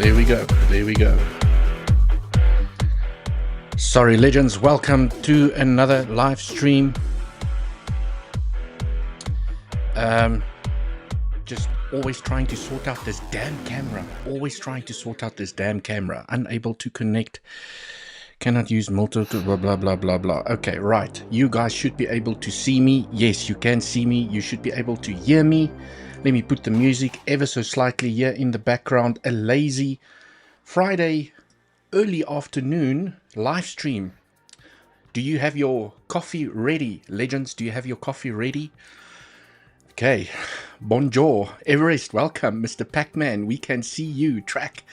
There we go. There we go. Sorry, legends. Welcome to another live stream. Just always trying to sort out this damn camera. Always trying to sort out this damn camera. Unable to connect. Cannot use multiple blah blah blah blah blah. Okay, right. You guys should be able to see me. Yes, you can see me. You should be able to hear me. Let me put the music ever so slightly here in the background. A lazy Friday early afternoon live stream. Do you have your coffee ready, legends? Do you have your coffee ready? Okay, bonjour, Everest, welcome, Mr. Pac-Man, we can see you, Track.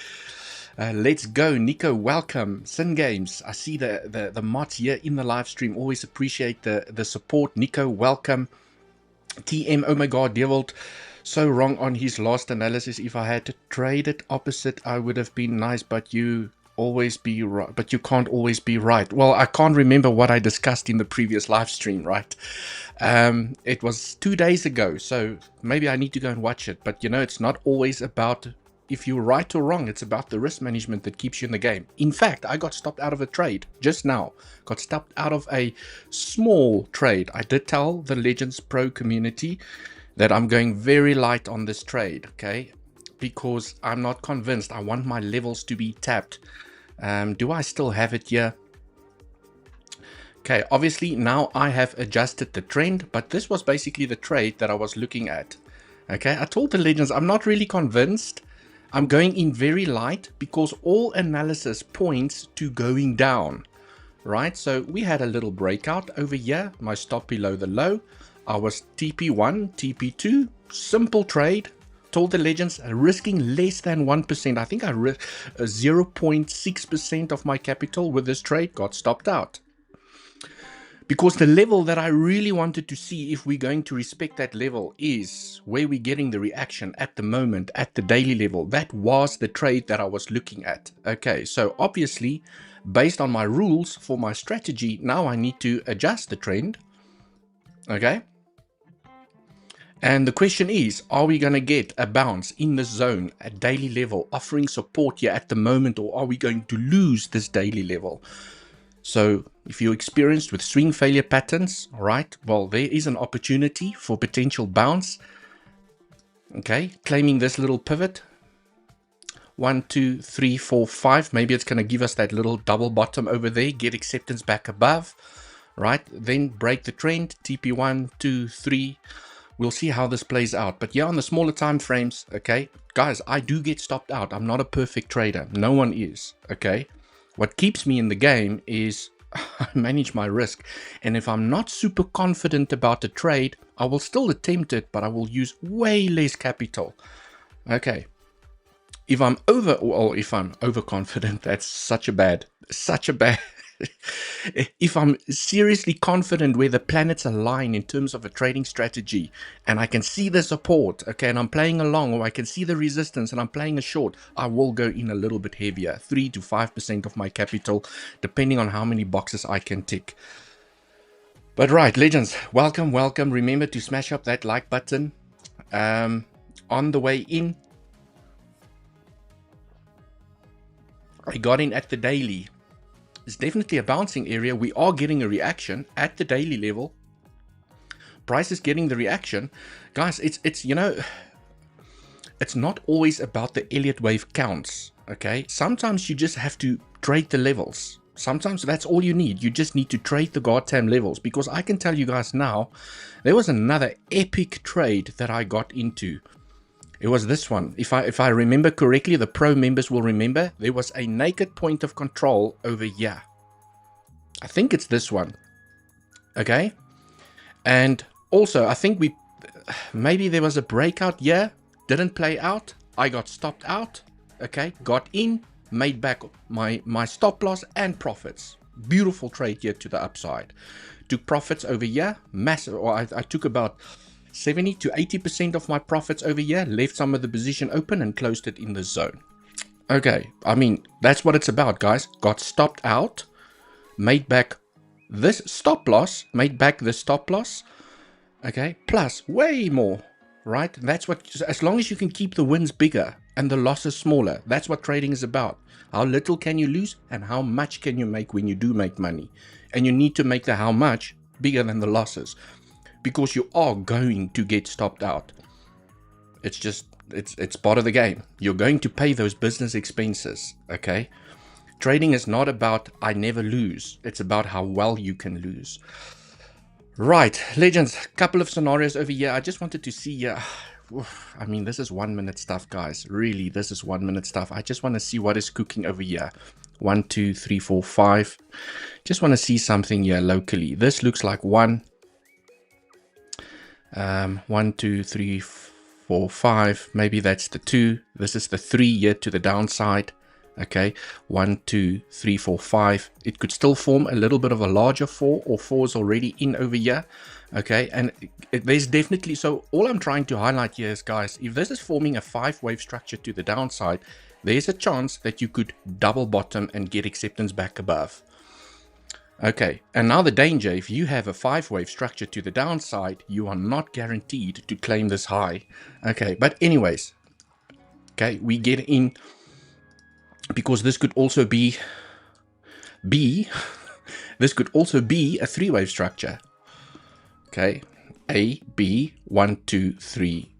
Let's go, Nico, welcome, Sin Games, I see the mods here in the live stream, always appreciate the support. Nico, welcome. TM, oh my god, Dewald, so wrong on his last analysis. If I had to trade it opposite, I would have been nice, but you always be right, but you can't always be right. Well, I can't remember what I discussed in the previous live stream, right? It was 2 days ago, so maybe I need to go and watch it. But you know, it's not always about if you're right or wrong. It's about the risk management that keeps you in the game. In fact, I got stopped out of a trade just now. Got stopped out of a small trade. I did tell the Legends Pro community that I'm going very light on this trade, okay? Because I'm not convinced. I want my levels to be tapped. Do I still have it here? Okay, obviously now I have adjusted the trend, but this was basically the trade that I was looking at. Okay, I told the legends I'm not really convinced. I'm going in very light because all analysis points to going down, right? So we had a little breakout over here, my stop below the low. I was TP1, TP2, simple trade. Told the legends risking less than 1%. I think I risked 0.6% of my capital with this trade, got stopped out. Because the level that I really wanted to see if we're going to respect that level is where we're getting the reaction at the moment at the daily level. That was the trade that I was looking at. Okay, so obviously based on my rules for my strategy, now I need to adjust the trend. Okay. And the question is, are we going to get a bounce in this zone at daily level offering support here at the moment, or are we going to lose this daily level? So if you're experienced with swing failure patterns, all right, well, there is an opportunity for potential bounce. Okay, claiming this little pivot. 1, 2, 3, 4, 5. Maybe it's going to give us that little double bottom over there, get acceptance back above, right? Then break the trend, TP1, 2, 3. We'll see how this plays out. But yeah, on the smaller time frames, okay, guys, I do get stopped out. I'm not a perfect trader. No one is, okay? What keeps me in the game is I manage my risk. And if I'm not super confident about a trade, I will still attempt it, but I will use way less capital. Okay. If I'm overconfident, that's such a bad. If I'm seriously confident where the planets align in terms of a trading strategy and I can see the support, okay, and I'm playing along, or I can see the resistance and I'm playing a short, I will go in a little bit heavier, 3 to 5% of my capital, depending on how many boxes I can tick. But right, legends, welcome. Remember to smash up that like button. On the way in, I got in at the daily. It's definitely a bouncing area. We are getting a reaction at the daily level. Price is getting the reaction. Guys, it's you know, it's not always about the Elliott wave counts, okay? Sometimes you just have to trade the levels. Sometimes that's all you need. You just need to trade the goddamn levels, because I can tell you guys now, there was another epic trade that I got into. It was this one. If I remember correctly, the pro members will remember, there was a naked point of control over here. I think it's this one. Okay. And also, I think maybe there was a breakout here. Didn't play out. I got stopped out. Okay. Got in. Made back my stop loss and profits. Beautiful trade here to the upside. Took profits over here. Massive. Or I took about 70 to 80% of my profits over here, left some of the position open and closed it in the zone. Okay, I mean, that's what it's about, guys. Got stopped out, made back this stop loss, okay, plus way more, right? That's what, as long as you can keep the wins bigger, and the loss is smaller. That's what trading is about. How little can you lose and how much can you make when you do make money? And you need to make the how much bigger than the losses, because you are going to get stopped out. It's just, it's part of the game. You're going to pay those business expenses, okay? Trading is not about I never lose. It's about how well you can lose. Right, legends, couple of scenarios over here. I just wanted to see, I mean, this is 1 minute stuff, guys. Really, this is 1 minute stuff. I just want to see what is cooking over here. 1, 2, 3, 4, 5. Just want to see something here locally. This looks like 1, 2, 3, 4, 5. Maybe that's the 2. This is the 3 here to the downside. Okay, 1, 2, 3, 4, 5. It could still form a little bit of a larger 4, or 4 is already in over here. Okay, and there's definitely, so all I'm trying to highlight here is, guys, if this is forming a 5-wave structure to the downside, there's a chance that you could double bottom and get acceptance back above. Okay, and now the danger, if you have a 5-wave structure to the downside, you are not guaranteed to claim this high. Okay, but anyways, okay, we get in, because this could also be this could also be a 3-wave structure. Okay, A, B, 1, 2, 3,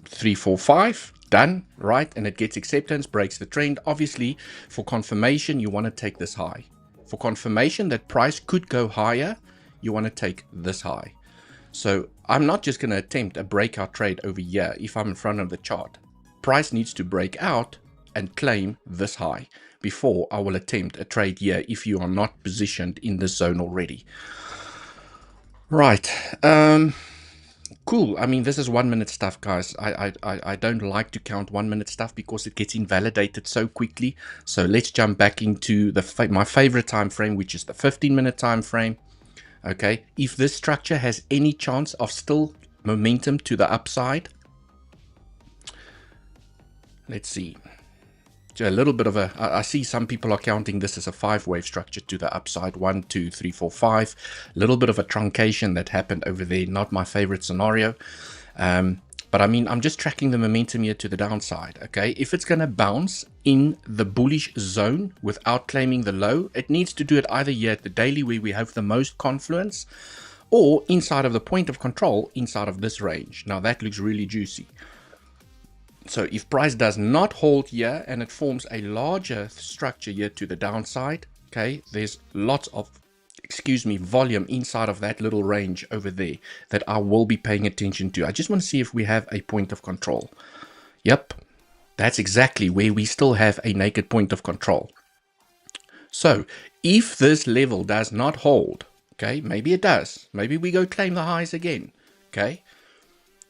3, 4, 5, done, right? And it gets acceptance, breaks the trend. Obviously, for confirmation, you want to take this high. For confirmation that price could go higher, you want to take this high. So I'm not just going to attempt a breakout trade over here if I'm in front of the chart. Price needs to break out and claim this high before I will attempt a trade here if you are not positioned in this zone already. Right, cool. I mean, this is 1 minute stuff, guys. I don't like to count 1 minute stuff because it gets invalidated so quickly. So let's jump back into my favorite time frame, which is the 15-minute time frame. Okay, if this structure has any chance of still momentum to the upside, let's see. A little bit of a, I see some people are counting this as a 5-wave structure to the upside. 1, 2, 3, 4, 5. A little bit of a truncation that happened over there. Not my favorite scenario. But I mean, I'm just tracking the momentum here to the downside. Okay, if it's going to bounce in the bullish zone without claiming the low, it needs to do it either here at the daily where we have the most confluence, or inside of the point of control inside of this range. Now that looks really juicy. So if price does not hold here and it forms a larger structure here to the downside, okay, there's lots of, volume inside of that little range over there that I will be paying attention to. I just want to see if we have a point of control. Yep, that's exactly where we still have a naked point of control. So if this level does not hold, okay, maybe it does. Maybe we go claim the highs again, okay.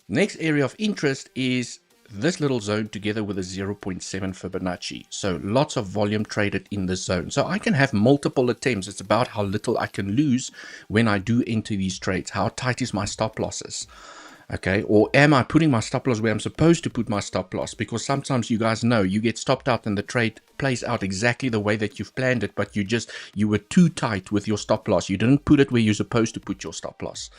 Next area of interest is this little zone together with a 0.7 Fibonacci. So lots of volume traded in this zone. So I can have multiple attempts. It's about how little I can lose when I do enter these trades. How tight is my stop losses? Okay, or am I putting my stop loss where I'm supposed to put my stop loss? Because sometimes you guys know you get stopped out and the trade plays out exactly the way that you've planned it, but you were too tight with your stop loss. You didn't put it where you're supposed to put your stop loss.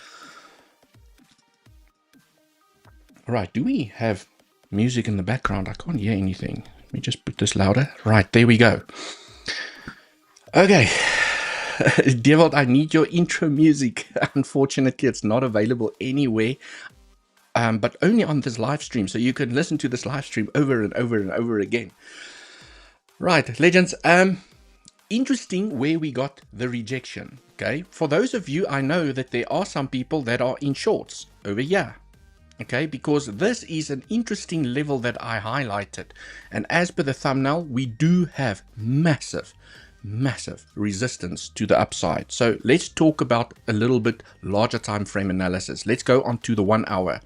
All right, do we have music in the background? I can't hear anything. Let me just put this louder. Right, there we go. Okay. Dewald, I need your intro music. Unfortunately, it's not available anywhere, but only on this live stream. So you can listen to this live stream over and over and over again. Right, legends. Interesting where we got the rejection. Okay. For those of you, I know that there are some people that are in shorts over here. Okay, because this is an interesting level that I highlighted. And as per the thumbnail, we do have massive resistance to the upside. So let's talk about a little bit larger time frame analysis. Let's go on to the 1 hour.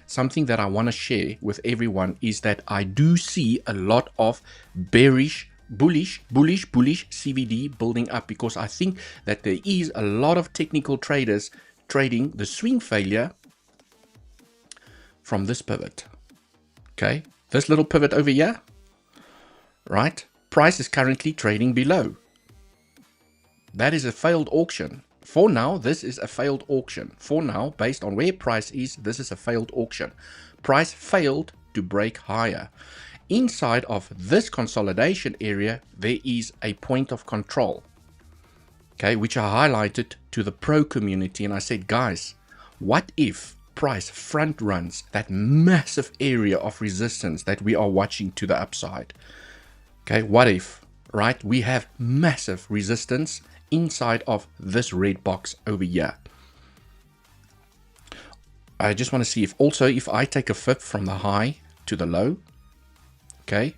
Something that I want to share with everyone is that I do see a lot of bearish, bullish CVD building up, because I think that there is a lot of technical traders trading the swing failure from this pivot. Okay, this little pivot over here, right? Price is currently trading below. That is a failed auction. For now, this is a failed auction. For now, based on where price is, this is a failed auction. Price failed to break higher. Inside of this consolidation area, there is a point of control, okay, which I highlighted to the pro community, and I said, guys, what if price front runs that massive area of resistance that we are watching to the upside? Okay, what if, right, we have massive resistance inside of this red box over here. I just want to see if also if I take a fib from the high to the low, okay,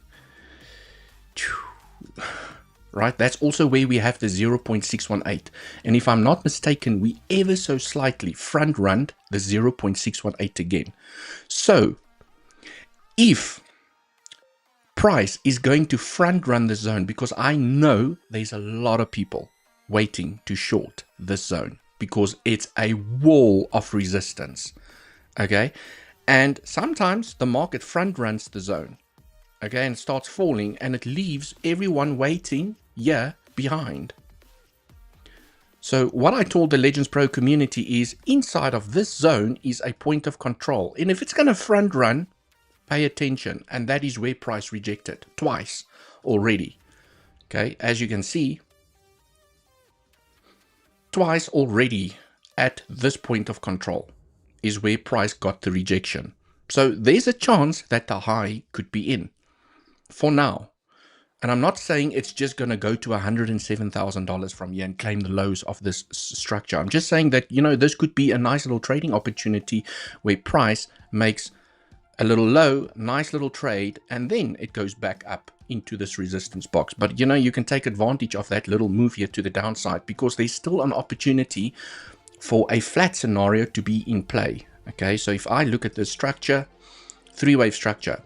right, that's also where we have the 0.618, and if I'm not mistaken, we ever so slightly front run the 0.618 again. So if price is going to front run the zone, because I know there's a lot of people waiting to short this zone because it's a wall of resistance, okay, and sometimes the market front runs the zone, okay, and starts falling, and it leaves everyone waiting behind. So what I told the Legends Pro community is inside of this zone is a point of control, and if it's going to front run, pay attention, and that is where price rejected twice already, okay, as you can see, twice already at this point of control is where price got the rejection. So there's a chance that the high could be in for now. And I'm not saying it's just going to go to $107,000 from here and claim the lows of this structure. I'm just saying that, you know, this could be a nice little trading opportunity where price makes a little low, nice little trade, and then it goes back up into this resistance box. But you know, you can take advantage of that little move here to the downside because there's still an opportunity for a flat scenario to be in play. Okay, so if I look at the structure, three-wave structure,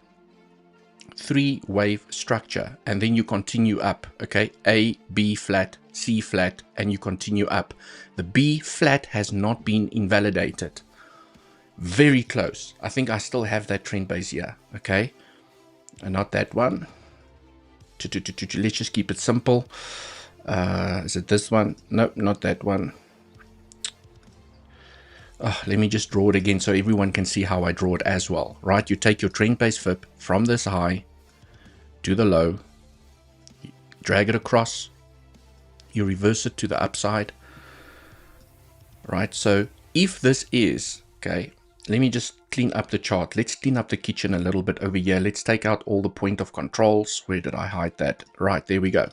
and then you continue up, okay, A, B flat, C flat, and you continue up. The B flat has not been invalidated. Very close. I think I still have that trend base here, okay, and not that one. Let's just keep it simple. Is it this one? Nope, not that one. Let me just draw it again so everyone can see how I draw it as well, right? You take your trend base fib from this high to the low, you drag it across, you reverse it to the upside, right? So if this is, okay, let me just clean up the chart. Let's clean up the kitchen a little bit over here. Let's take out all the point of controls. Where did I hide that? Right, there we go.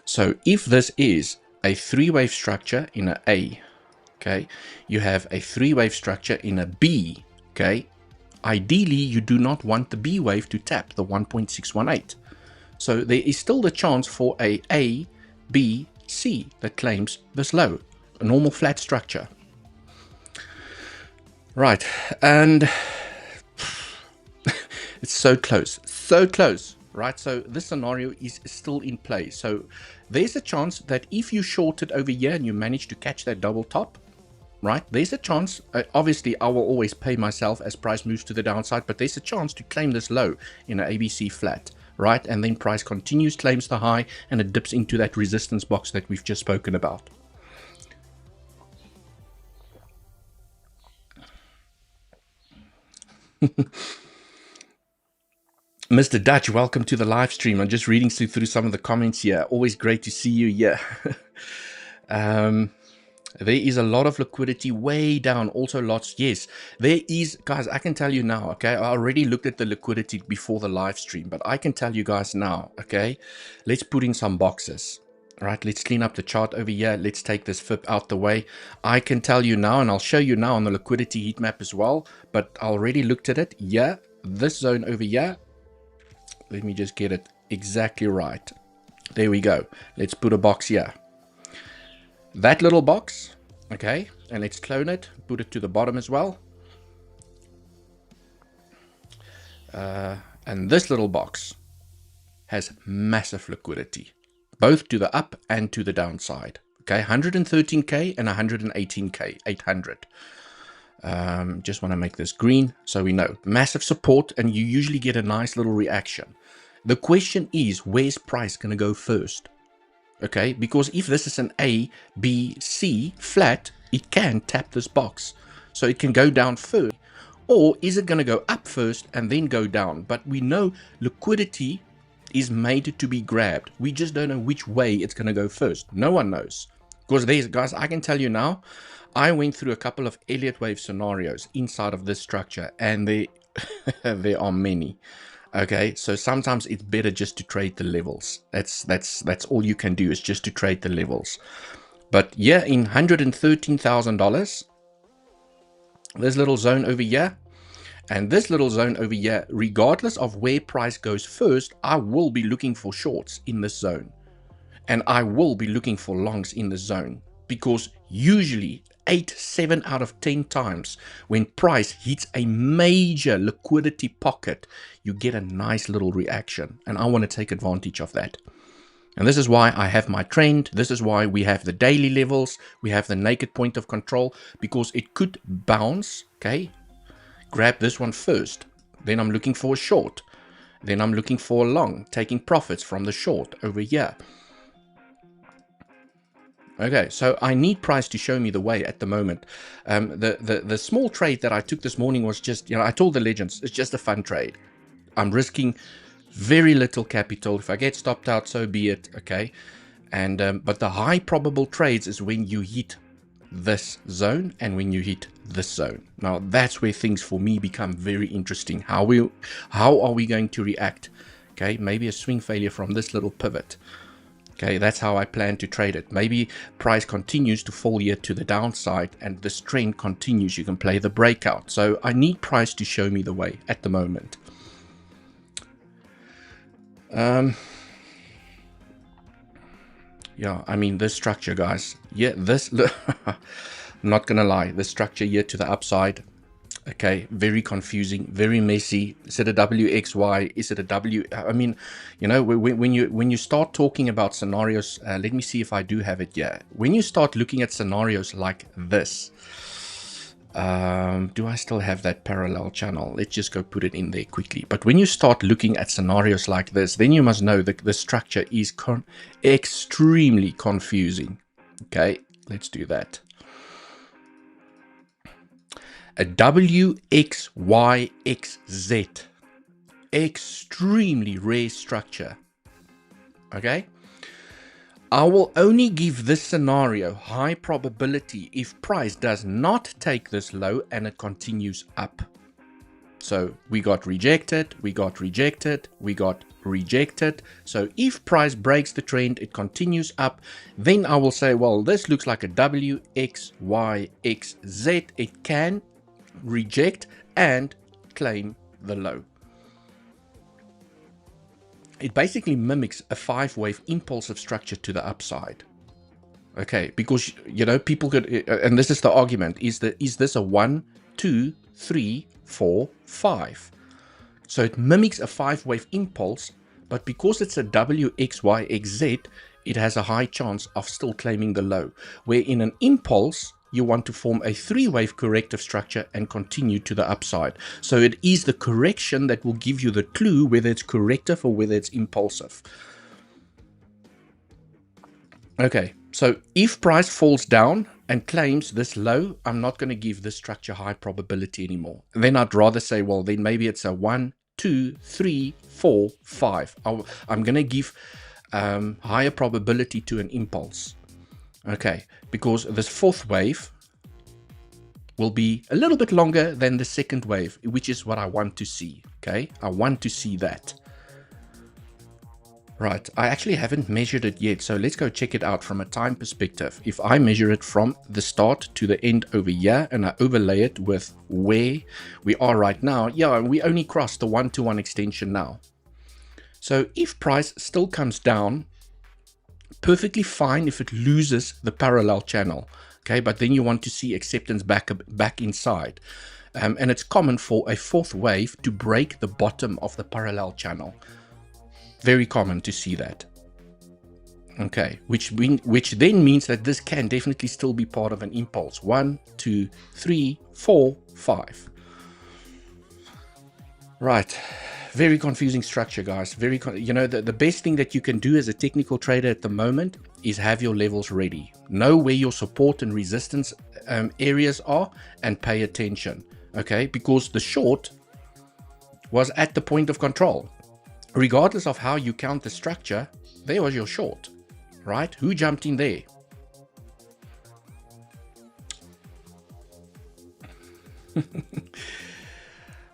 So if this is a three-wave structure in an A, okay, you have a three-wave structure in a B, okay, ideally you do not want the B wave to tap the 1.618. So there is still the chance for A, B, C that claims this low, a normal flat structure. Right, and it's so close, right? So this scenario is still in play. So there's a chance that if you shorted over here and you manage to catch that double top, right, there's a chance, obviously I will always pay myself as price moves to the downside, but there's a chance to claim this low in an ABC flat, right? And then price continues, claims the high, and it dips into that resistance box that we've just spoken about. Mr. Dutch, welcome to the live stream. I'm just reading through some of the comments here. Always great to see you here. There is a lot of liquidity way down. Also lots. Yes, there is, guys, I can tell you now, okay, I already looked at the liquidity before the live stream, but I can tell you guys now, okay, let's put in some boxes. All right, let's clean up the chart over here. Let's take this fib out the way. I can tell you now, and I'll show you now on the liquidity heat map as well, but I already looked at it. Yeah, this zone over here. Let me just get it exactly right. There we go. Let's put a box here. That little box, okay, and let's clone it, put it to the bottom as well. And this little box has massive liquidity, both to the up and to the downside. Okay, 113K and 118K, 800. Just want to make this green so we know. Massive support, and you usually get a nice little reaction. The question is, where's price going to go first? Okay, because if this is an A, B, C flat, it can tap this box. So it can go down first, Or is it going to go up first and then go down? But we know liquidity is made to be grabbed. We just don't know which way it's going to go first. No one knows. Because there's, guys, I can tell you now, I went through a couple of Elliott wave scenarios inside of this structure, and there are many. Okay, so sometimes it's better just to trade the levels. That's all you can do, is just to trade the levels. But yeah, in $113,000, this little zone over here, and this little zone over here, regardless of where price goes first, I will be looking for shorts in this zone. And I will be looking for longs in this zone. Because usually 7 out of 10 times when price hits a major liquidity pocket, you get a nice little reaction. And I want to take advantage of that. And this is why I have my trend. This is why we have the daily levels. We have the naked point of control, because it could bounce. Okay. Grab this one first. Then I'm looking for a short. Then I'm looking for a long, taking profits from the short over here. Okay, so I need price to show me the way at the moment. The small trade that I took this morning was just, I told the legends, it's just a fun trade. I'm risking very little capital. If I get stopped out, so be it. Okay, and but the high probable trades is when you hit this zone and when you hit this zone. Now that's where things for me become very interesting. How are we going to react? Okay, maybe a swing failure from this little pivot. Okay, that's how I plan to trade it. Maybe price continues to fall here to the downside and this trend continues. You can play the breakout. So I need price to show me the way at the moment. Yeah, I mean, this structure, guys. Yeah, this, I'm not going to lie. This structure here to the upside. Okay, very confusing, very messy. Is it a WXY? Is it a W? I mean, when you start talking about scenarios, let me see if I do have it here. When you start looking at scenarios like this, do I still have that parallel channel? Let's just go put it in there quickly. But when you start looking at scenarios like this, then you must know that the structure is extremely confusing. Okay, let's do that. A WXYXZ, extremely rare structure. Okay, I will only give this scenario high probability if price does not take this low and it continues up. So we got rejected, we got rejected, we got rejected. So if price breaks the trend, it continues up, then I will say, well, this looks like a WXYXZ. It can reject and claim the low. It basically mimics a 5-wave impulsive structure to the upside. Okay, because people could, and this is the argument, is this a 1, 2, 3, 4, 5? So it mimics a 5-wave impulse, but because it's a WXYXZ, it has a high chance of still claiming the low. Where in an impulse, you want to form a 3-wave corrective structure and continue to the upside. So it is the correction that will give you the clue whether it's corrective or whether it's impulsive. Okay, so if price falls down and claims this low, I'm not going to give this structure high probability anymore. Then I'd rather say, well, then maybe it's a 1, 2, 3, 4, 5. I'm going to give higher probability to an impulse. Okay, because this 4th wave will be a little bit longer than the 2nd wave, which is what I want to see. Okay, I want to see that. Right, I actually haven't measured it yet, so let's go check it out from a time perspective. If I measure it from the start to the end over here and I overlay it with where we are right now, yeah, we only crossed the 1-to-1 extension now. So if price still comes down, perfectly fine if it loses the parallel channel. Okay, but then you want to see acceptance back inside. And it's common for a 4th wave to break the bottom of the parallel channel. Very common to see that. Okay, which then means that this can definitely still be part of an impulse. 1, 2, 3, 4, 5. Right. Very confusing structure, guys. The best thing that you can do as a technical trader at the moment is have your levels ready. Know where your support and resistance areas are and pay attention. okay? Because the short was at the point of control. Regardless of how you count the structure, there was your short, right? Who jumped in there?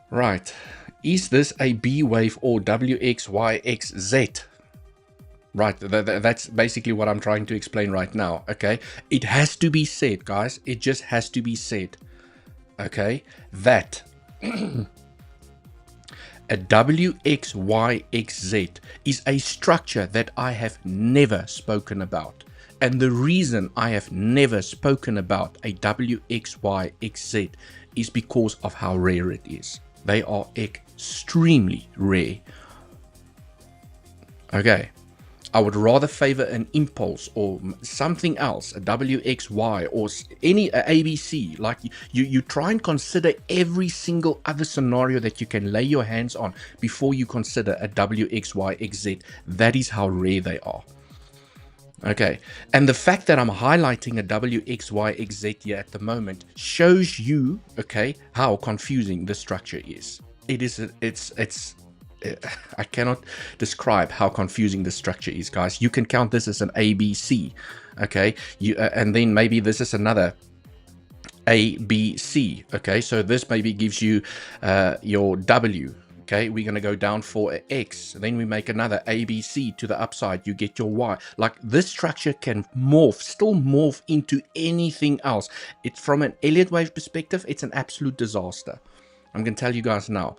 Right. Is this a B wave or WXYXZ? Right, that's basically what I'm trying to explain right now, okay? It has to be said, guys. It just has to be said, okay? That a WXYXZ is a structure that I have never spoken about. And the reason I have never spoken about a WXYXZ is because of how rare it is. They are extremely rare. Okay. I would rather favor an impulse or something else, a WXY or any ABC. Like you try and consider every single other scenario that you can lay your hands on before you consider a WXYXZ. That is how rare they are. Okay, and the fact that I'm highlighting a WXYXZ here at the moment shows you, okay, how confusing the structure is. It's I cannot describe how confusing the structure is, guys. You can count this as an ABC, okay? And then maybe this is another ABC, okay? So this maybe gives you your W, okay? We're going to go down for an X. Then we make another ABC to the upside. You get your Y. Like, this structure can still morph into anything else. It's from an Elliott wave perspective, it's an absolute disaster. I'm going to tell you guys now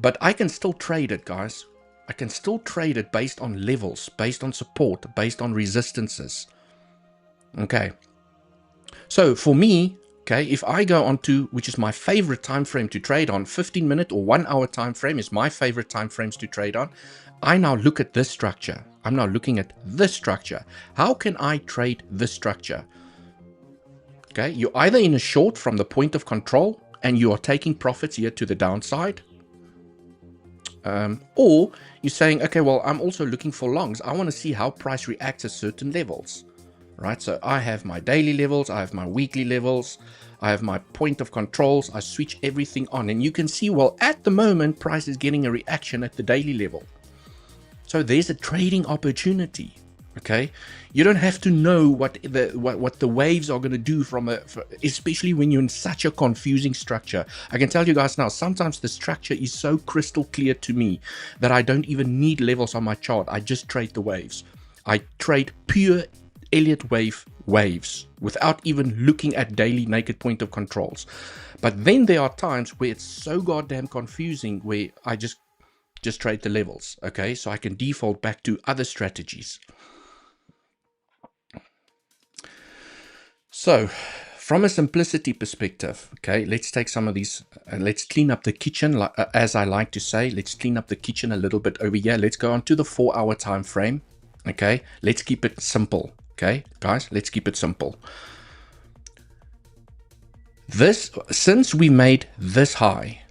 but I can still trade it, guys. I can still trade it based on levels, based on support, based on resistances. Okay. So for me, okay, if I go on to, which is my favorite time frame to trade on, 15-minute or 1-hour time frame is my favorite time frames to trade on. I now look at this structure. I'm now looking at this structure. How can I trade this structure? Okay, you're either in a short from the point of control and you are taking profits here to the downside. Or you're saying, okay, well, I'm also looking for longs. I want to see how price reacts at certain levels, right? So I have my daily levels, I have my weekly levels, I have my point of controls. I switch everything on, and you can see, well, at the moment, price is getting a reaction at the daily level. So there's a trading opportunity. Okay, you don't have to know what the waves are going to do especially when you're in such a confusing structure. I can tell you guys now, sometimes the structure is so crystal clear to me that I don't even need levels on my chart. I just trade the waves. I trade pure Elliott wave waves without even looking at daily naked point of controls. But then there are times where it's so goddamn confusing where I just trade the levels. Okay, so I can default back to other strategies. So, from a simplicity perspective, okay, let's take some of these, let's clean up the kitchen, as I like to say. Let's clean up the kitchen a little bit over here. Let's go on to the 4-hour time frame, okay? Let's keep it simple, okay? Guys, let's keep it simple. Since we made this high,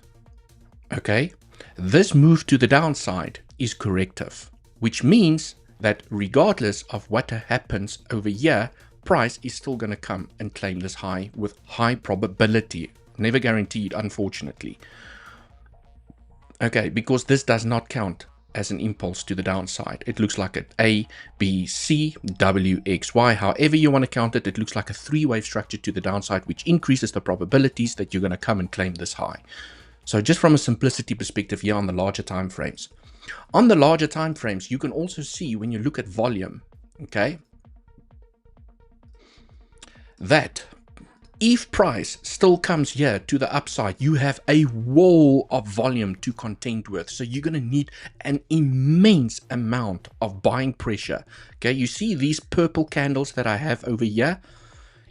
okay, this move to the downside is corrective, which means that regardless of what happens over here, price is still going to come and claim this high with high probability. Never guaranteed, unfortunately. Okay, because this does not count as an impulse to the downside. It looks like an A, B, C, W, X, Y. However you want to count it, it looks like a 3-wave structure to the downside, which increases the probabilities that you're going to come and claim this high. So just from a simplicity perspective here on the larger time frames. On the larger time frames, you can also see when you look at volume, okay, that if price still comes here to the upside, you have a wall of volume to contend with. So you're going to need an immense amount of buying pressure. Okay, you see these purple candles that I have over here?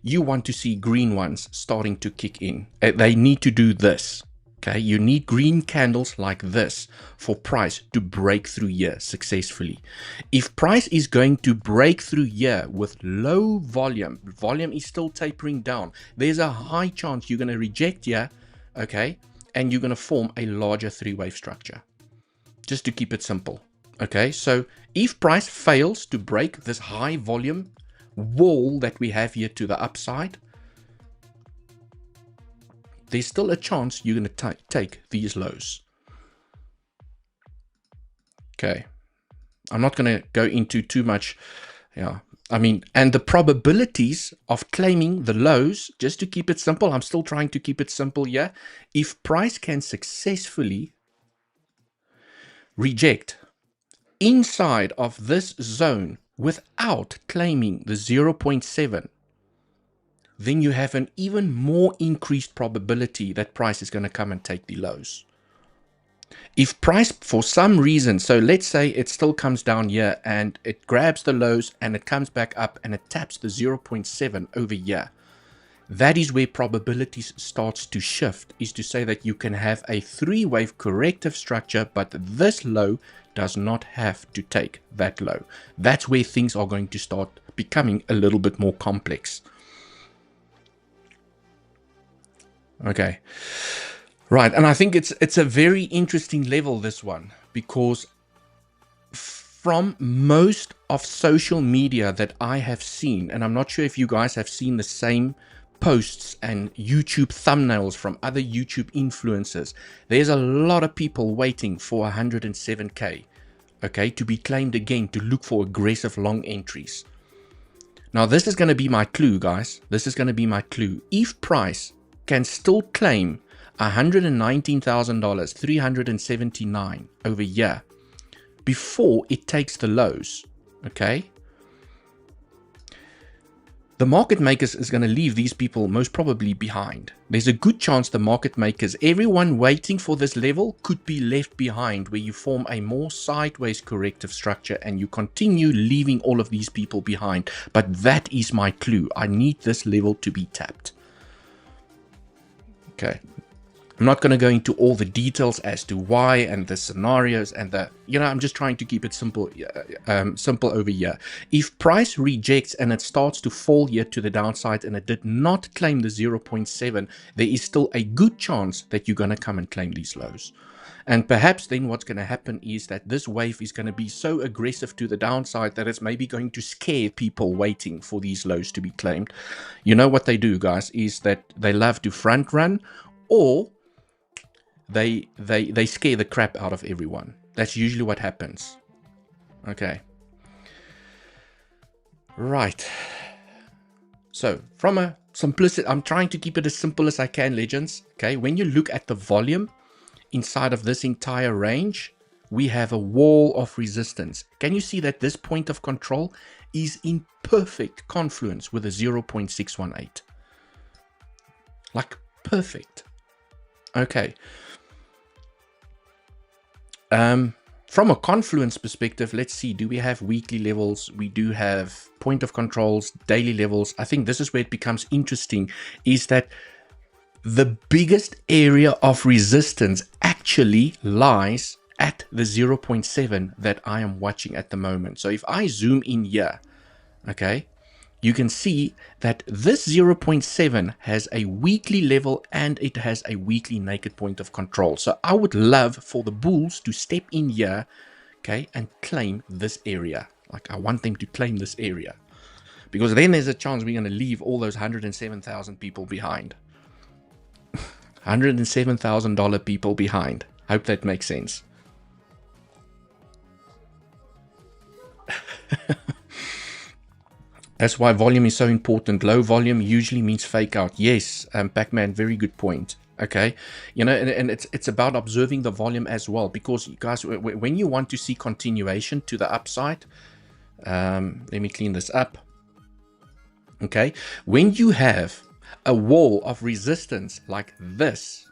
You want to see green ones starting to kick in. They need to do this. Okay, you need green candles like this for price to break through here successfully. If price is going to break through here with low volume is still tapering down, there's a high chance you're going to reject here, okay, and you're going to form a larger 3-wave structure. Just to keep it simple. Okay, so if price fails to break this high volume wall that we have here to the upside, there's still a chance you're going to take these lows. Okay. I'm not going to go into too much. Yeah. I mean, and the probabilities of claiming the lows, just to keep it simple, I'm still trying to keep it simple here. If price can successfully reject inside of this zone without claiming the 0.7, then you have an even more increased probability that price is going to come and take the lows. If price for some reason, so let's say it still comes down here and it grabs the lows and it comes back up and it taps the 0.7 over here, that is where probabilities starts to shift, is to say that you can have a 3-wave corrective structure, but this low does not have to take that low. That's where things are going to start becoming a little bit more complex. Okay. Right, and I think it's a very interesting level, this one, because from most of social media that I have seen, and I'm not sure if you guys have seen the same posts and YouTube thumbnails from other YouTube influencers, there's a lot of people waiting for 107k, okay, to be claimed again, to look for aggressive long entries. Now, this is going to be my clue, guys. This is going to be my clue. If price can still claim $119,000, 379 over here before it takes the lows, okay, the market makers is going to leave these people most probably behind. There's a good chance the market makers, everyone waiting for this level, could be left behind, where you form a more sideways corrective structure and you continue leaving all of these people behind. But that is my clue. I need this level to be tapped. Okay. I'm not going to go into all the details as to why and the scenarios and the, I'm just trying to keep it simple, simple over here. If price rejects and it starts to fall here to the downside and it did not claim the 0.7, there is still a good chance that you're going to come and claim these lows. And perhaps then what's going to happen is that this wave is going to be so aggressive to the downside that it's maybe going to scare people waiting for these lows to be claimed. You know what they do, guys, is that they love to front run, or they scare the crap out of everyone. That's usually what happens. Okay. Right. So from a simplicity, I'm trying to keep it as simple as I can, legends. Okay. When you look at the volume inside of this entire range, we have a wall of resistance. Can you see that this point of control is in perfect confluence with a 0.618? Like perfect. Okay. From a confluence perspective, let's see, do we have weekly levels? We do have point of controls, daily levels. I think this is where it becomes interesting, is that the biggest area of resistance actually lies at the 0.7 that I am watching at the moment. So if I zoom in here, okay, you can see that this 0.7 has a weekly level and it has a weekly naked point of control. So I would love for the bulls to step in here, okay, and claim this area. Like, I want them to claim this area, because then there's a chance we're going to leave all those 107,000 people behind. $107,000 people behind. Hope that makes sense. That's why volume is so important. Low volume usually means fake out. Yes, Pac-Man, very good point. Okay, and it's about observing the volume as well, because guys, when you want to see continuation to the upside, let me clean this up. Okay, when you have a wall of resistance like this,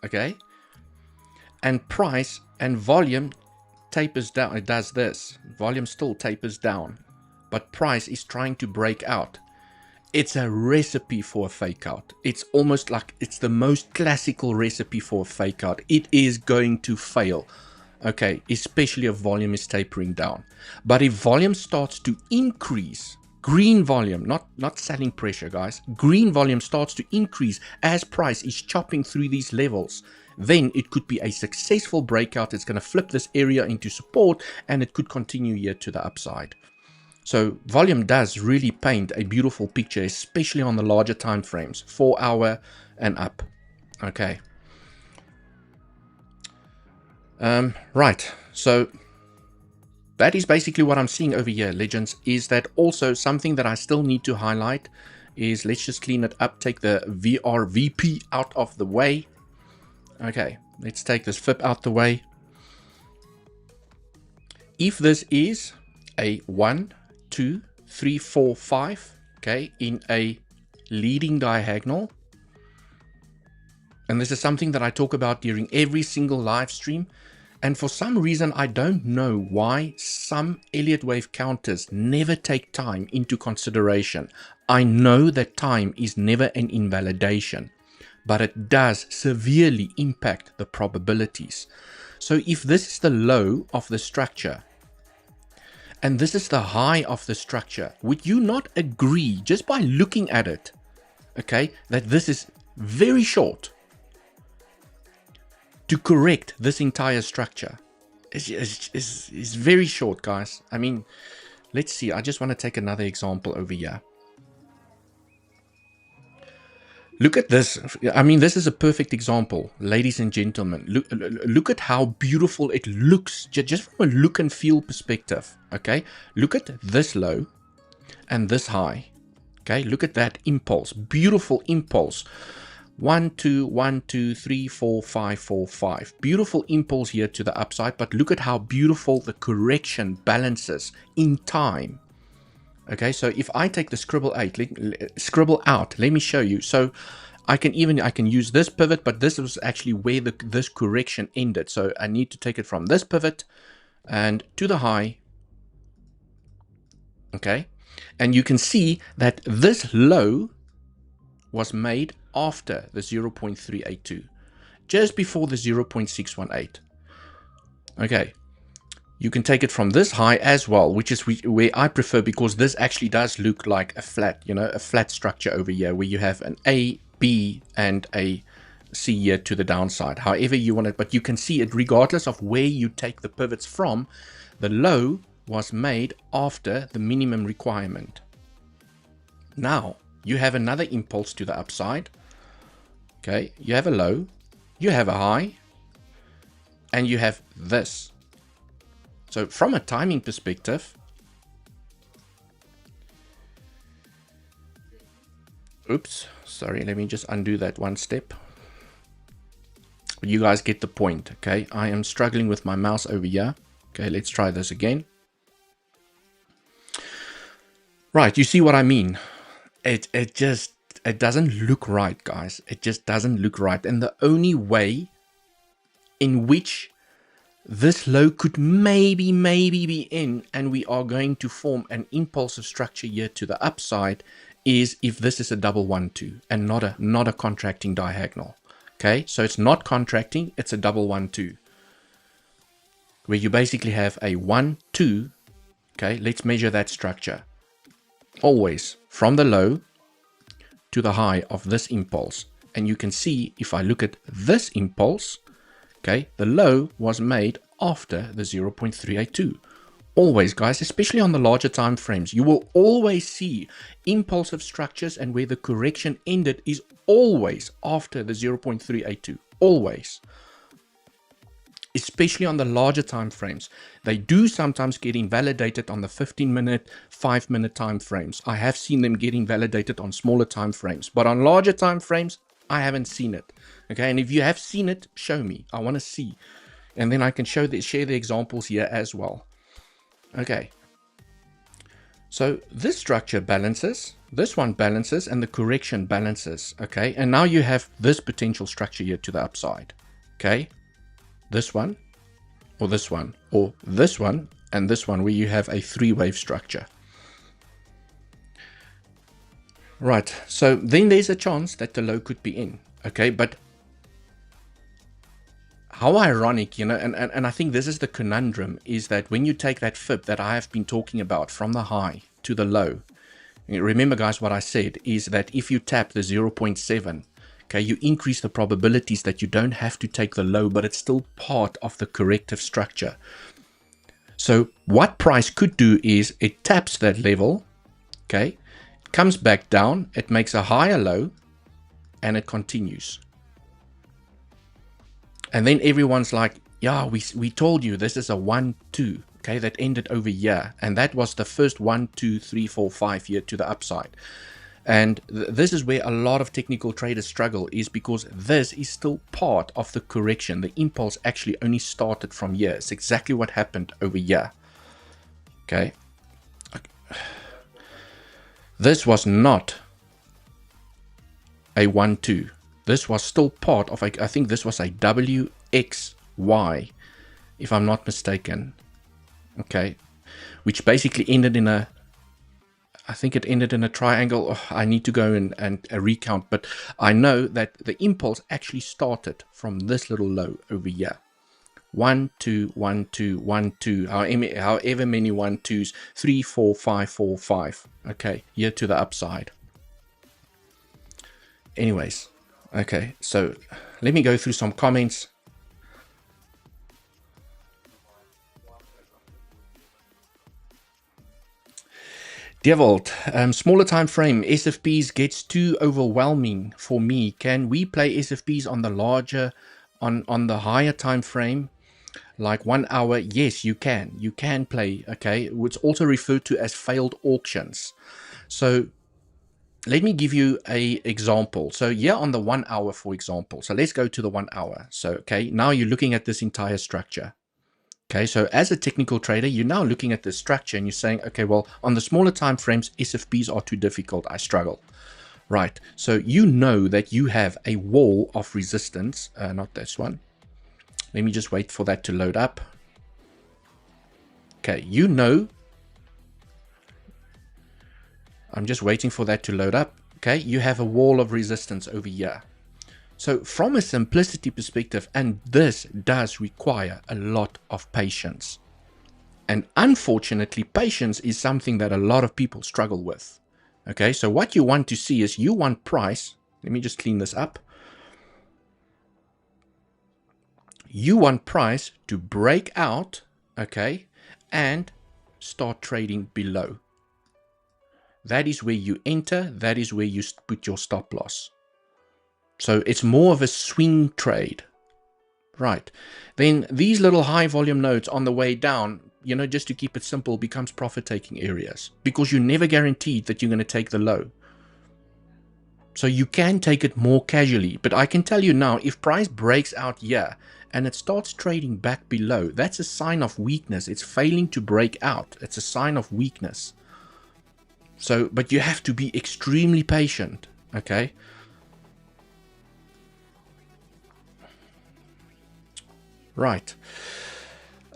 okay, and price and volume tapers down, it does this. Volume still tapers down, but price is trying to break out. It's a recipe for a fake out. It's almost like it's the most classical recipe for a fake out. It is going to fail, okay, especially if volume is tapering down. But if volume starts to increase, green volume, not selling pressure, guys, green volume starts to increase as price is chopping through these levels, then it could be a successful breakout. It's going to flip this area into support, and it could continue here to the upside. So volume does really paint a beautiful picture, especially on the larger time frames, 4 hour and up. Okay. Right. So that is basically what I'm seeing over here, legends. Is that also something that I still need to highlight is, let's just clean it up, take the VRVP out of the way. Okay, let's take this flip out the way. If this is a 1, 2, 3, 4, 5, okay, in a leading diagonal, and this is something that I talk about during every single live stream, and for some reason I don't know why some Elliott wave counters never take time into consideration. I know that time is never an invalidation, but it does severely impact the probabilities. So if this is the low of the structure and this is the high of the structure, would you not agree, just by looking at it, okay, that this is very short to correct this entire structure? Is very short, guys. I mean, let's see. I just want to take another example over here. Look at this. I mean, this is a perfect example, ladies and gentlemen. Look at how beautiful it looks, just from a look and feel perspective. Okay, look at this low and this high. Okay, look at that impulse, beautiful impulse. 1, 2, 1, 2, 3, 4, 5, 4, 5. Beautiful impulse here to the upside, but look at how beautiful the correction balances in time. Okay, so if I take the scribble out, let me show you. So I can use this pivot, but this was actually where this correction ended. So I need to take it from this pivot and to the high. Okay, and you can see that this low was made after the 0.382, just before the 0.618. Okay, you can take it from this high as well, which is where I prefer, because this actually does look like a flat, you know, a flat structure over here where you have an A, B, and a C here to the downside, however you want it. But you can see it regardless of where you take the pivots from, the low was made after the minimum requirement. Now you have another impulse to the upside. Okay, you have a low, you have a high, and you have this. So from a timing perspective, oops, sorry, let me just undo that one step. But you guys get the point, okay? I am struggling with my mouse over here. Okay, let's try this again. Right, you see what I mean? It doesn't look right, guys. It just doesn't look right. And the only way in which this low could maybe be in, and we are going to form an impulsive structure here to the upside, is if this is a double 1-2 and not a contracting diagonal. Okay, so it's not contracting, it's a double 1-2, where you basically have a 1-2. Okay, let's measure that structure. Always from the low to the high of this impulse. And you can see, if I look at this impulse, okay, the low was made after the 0.382. Always, guys, especially on the larger time frames, you will always see impulsive structures, and where the correction ended is always after the 0.382. Always. Especially on the larger time frames. They do sometimes get invalidated on the 15-minute, 5-minute time frames. I have seen them get invalidated on smaller time frames, but on larger time frames, I haven't seen it. Okay, and if you have seen it, show me. I want to see, and then I can share the examples here as well. Okay, so this structure balances, this one balances, and the correction balances. Okay, and now you have this potential structure here to the upside. Okay, this one, or this one, or this one, and this one, where you have a three-wave structure. Right, so then there's a chance that the low could be in. Okay, but how ironic, you know, and I think this is the conundrum, is that when you take that fib that I have been talking about from the high to the low, remember, guys, what I said is that if you tap the 0.7, okay, you increase the probabilities that you don't have to take the low, but it's still part of the corrective structure. So what price could do is it taps that level, okay, comes back down, it makes a higher low, and it continues. And then everyone's like, yeah, we told you this is a 1-2, okay, that ended over here. And that was the first 1, 2, 3, 4, 5 here to the upside. And this is where a lot of technical traders struggle, is because this is still part of the correction. The impulse actually only started from here. It's exactly what happened over here. Okay. This was not a 1-2. This was still part of, I think this was a WXY, if I'm not mistaken. Okay. Which basically ended in a, I think it ended in a triangle. Oh, I need to go and recount, but I know that the impulse actually started from this little low over here. 1, 2, 1, 2, 1, 2, however many 1, 2s, 3, 4, 5, 4, 5. Okay, here to the upside. Anyways, okay, so let me go through some comments. Dewald, smaller time frame, SFPs gets too overwhelming for me. Can we play SFPs on the larger, on the higher time frame, like 1 hour? Yes, you can. You can play, okay? It's also referred to as failed auctions. So let me give you a example. So yeah, on the 1 hour, for example. So let's go to the 1 hour. So, okay, now you're looking at this entire structure. Okay, so as a technical trader, you're now looking at this structure and you're saying, okay, well, on the smaller time frames, SFPs are too difficult. I struggle. Right. So you know that you have a wall of resistance. Not this one. Let me just wait for that to load up. Okay, you know. I'm just waiting for that to load up. Okay, you have a wall of resistance over here. So from a simplicity perspective, and this does require a lot of patience. And unfortunately, patience is something that a lot of people struggle with. Okay, so what you want to see is you want price. Let me just clean this up. You want price to break out, okay, and start trading below. That is where you enter. That is where you put your stop loss. So it's more of a swing trade, right? Then these little high volume nodes on the way down, you know, just to keep it simple, becomes profit taking areas, because you're never guaranteed that you're going to take the low. So you can take it more casually, but I can tell you now, if price breaks out here and it starts trading back below, that's a sign of weakness. It's failing to break out. It's a sign of weakness. So, but you have to be extremely patient, okay? Right.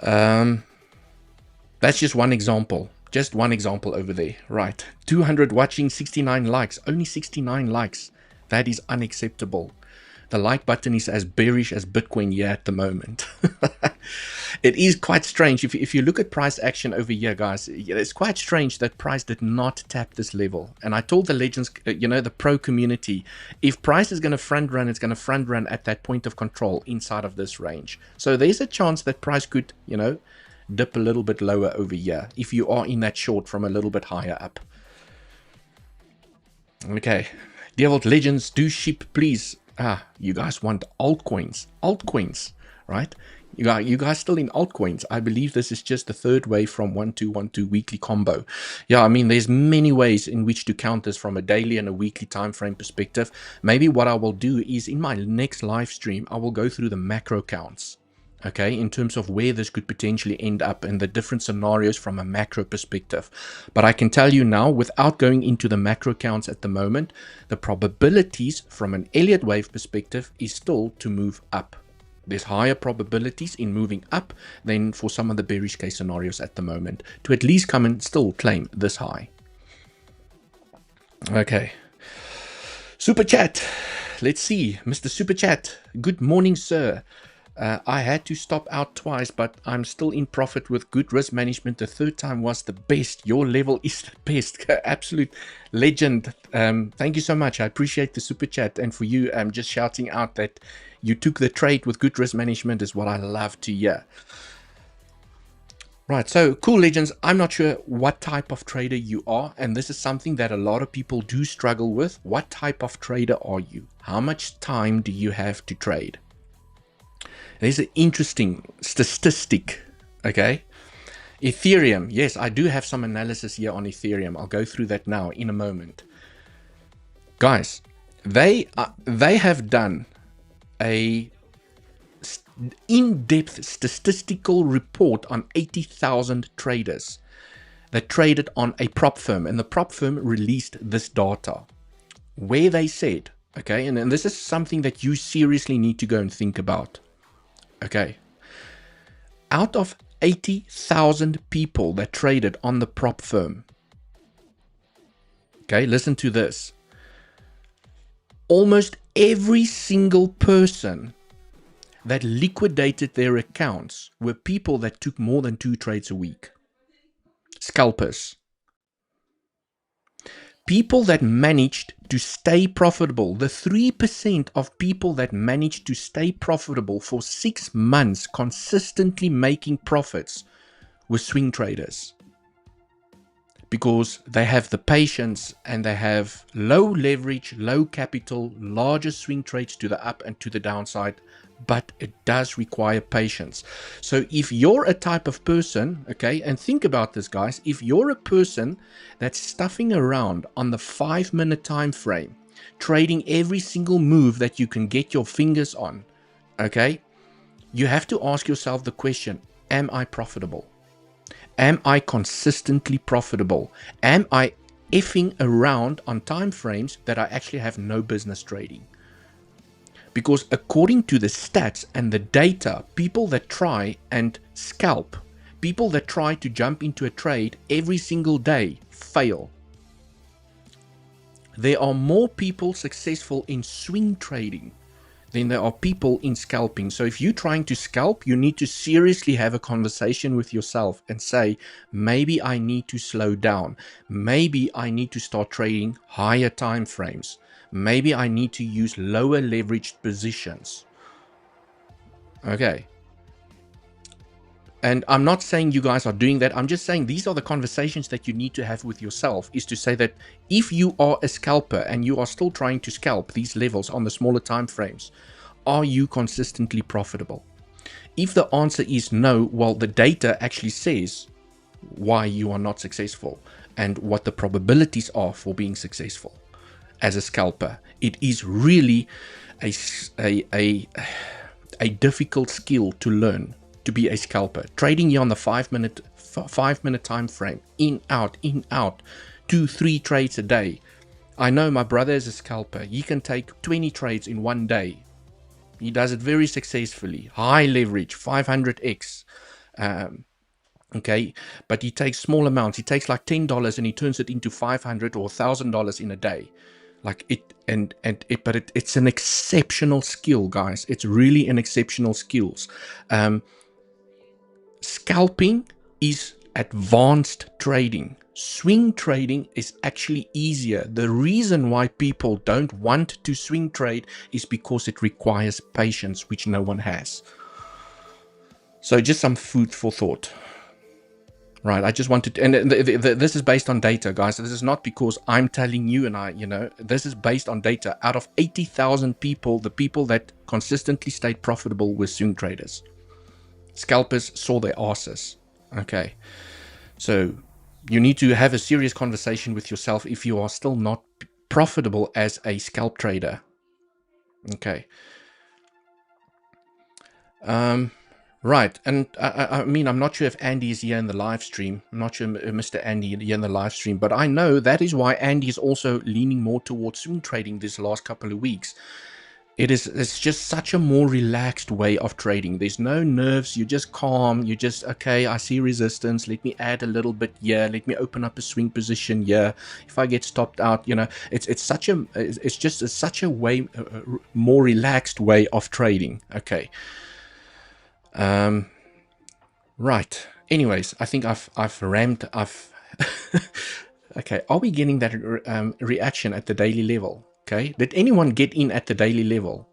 That's just one example. Just one example over there. Right. 200 watching, 69 likes. Only 69 likes. That is unacceptable. The like button is as bearish as Bitcoin here at the moment. It is quite strange. If you look at price action over here, guys, it's quite strange that price did not tap this level. And I told the legends, you know, the pro community, if price is going to front run, it's going to front run at that point of control inside of this range. So there's a chance that price could, you know, dip a little bit lower over here if you are in that short from a little bit higher up. Okay. Dewald legends, do ship, please. You guys want altcoins, right? You guys still in altcoins. I believe this is just the third wave from 1212 weekly combo. Yeah, I mean, there's many ways in which to count this from a daily and a weekly time frame perspective. Maybe what I will do is in my next live stream, I will go through the macro counts. Okay, in terms of where this could potentially end up and the different scenarios from a macro perspective. But I can tell you now, without going into the macro counts at the moment, the probabilities from an Elliott wave perspective is still to move up. There's higher probabilities in moving up than for some of the bearish case scenarios at the moment to at least come and still claim this high. Okay. Super Chat. Let's see. Mr. Super Chat. Good morning, sir. I had to stop out twice, but I'm still in profit with good risk management. The third time was the best. Your level is the best. Absolute legend. Thank you so much. I appreciate the super chat. And for you, just shouting out that you took the trade with good risk management is what I love to hear. Right, so cool legends. I'm not sure what type of trader you are, and this is something that a lot of people do struggle with. What type of trader are you? How much time do you have to trade? There's an interesting statistic, okay? Ethereum, yes, I do have some analysis here on Ethereum. I'll go through that now in a moment. Guys, they have done a in-depth statistical report on 80,000 traders that traded on a prop firm, and the prop firm released this data where they said, okay, and this is something that you seriously need to go and think about, okay, out of 80,000 people that traded on the prop firm, okay, listen to this, almost every single person that liquidated their accounts were people that took more than 2 trades a week. Scalpers. People that managed to stay profitable. The 3% of people that managed to stay profitable for 6 months, consistently making profits, were swing traders. Because they have the patience and they have low leverage, low capital, larger swing trades to the up and to the downside, but it does require patience. So if you're a type of person, okay, and think about this, guys, if you're a person that's stuffing around on the 5-minute time frame, trading every single move that you can get your fingers on, okay, you have to ask yourself the question, am I profitable? Am I consistently profitable? Am I effing around on time frames that I actually have no business trading? Because according to the stats and the data, people that try and scalp, people that try to jump into a trade every single day fail. There are more people successful in swing trading than there are people in scalping. So if you're trying to scalp, you need to seriously have a conversation with yourself and say, maybe I need to slow down. Maybe I need to start trading higher time frames. Maybe I need to use lower leveraged positions. Okay. And I'm not saying you guys are doing that. I'm just saying these are the conversations that you need to have with yourself, is to say that if you are a scalper and you are still trying to scalp these levels on the smaller time frames, are you consistently profitable? If the answer is no, well, the data actually says why you are not successful and what the probabilities are for being successful as a scalper. It is really a difficult skill to learn, to be a scalper. Trading here on the 5-minute time frame, in out, 2-3 trades a day. I know my brother is a scalper. He can take 20 trades in one day. He does it very successfully. High leverage, 500x. Okay, but he takes small amounts. He takes like $10 and he turns it into $500 or $1,000 in a day. Like it, but it's an exceptional skill, guys. It's really an exceptional skills. Scalping is advanced trading. Swing trading is actually easier. The reason why people don't want to swing trade is because it requires patience, which no one has. So just some food for thought. Right, I just wanted to, and this is based on data, guys. This is not because I'm telling you and this is based on data. Out of 80,000 people, the people that consistently stayed profitable were swing traders. Scalpers saw their asses. Okay, so you need to have a serious conversation with yourself if you are still not profitable as a scalp trader. Okay. Right, and I mean, I'm not sure if Andy is here in the live stream. I'm not sure Mr. Andy is here in the live stream, but I know that is why Andy is also leaning more towards swing trading this last couple of weeks. It's just such a more relaxed way of trading. There's no nerves. You're just calm. You just, okay, I see resistance. Let me add a little bit here. Let me open up a swing position here. If I get stopped out, it's just such a way, more relaxed way of trading. Okay. Right. Anyways, I think I've rammed. Okay. Are we getting that reaction at the daily level? Okay. Did anyone get in at the daily level?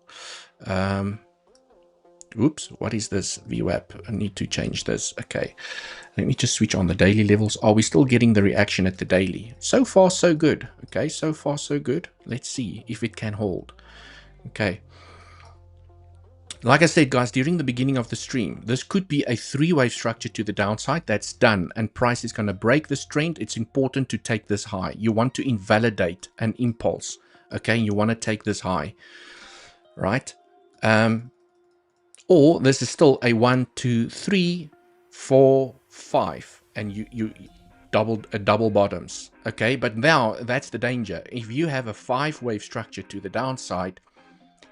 Oops. What is this VWAP? I need to change this. Okay. Let me just switch on the daily levels. Are we still getting the reaction at the daily? So far, so good. Okay. So far, so good. Let's see if it can hold. Okay. Like I said, guys, during the beginning of the stream, this could be a three-wave structure to the downside. That's done, and price is going to break this trend. It's important to take this high. You want to invalidate an impulse, okay? You want to take this high, right? Or this is still a 1, 2, 3, 4, 5, and you double bottoms, okay? But now that's the danger. If you have a 5-wave structure to the downside,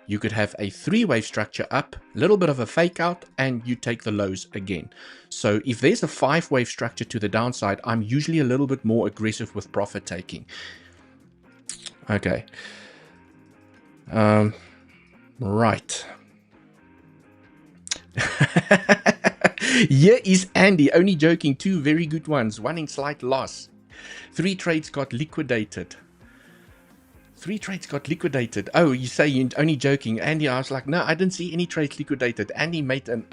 you could have a 3-wave structure up, a little bit of a fake out, and you take the lows again. So if there's a 5-wave structure to the downside, I'm usually a little bit more aggressive with profit taking. Okay. Right. Here is Andy, only joking, 2 very good ones, 1 in slight loss. 3 trades got liquidated. 3 trades got liquidated. Oh, you say you're only joking. Andy, I was like, no, I didn't see any trades liquidated. Andy made an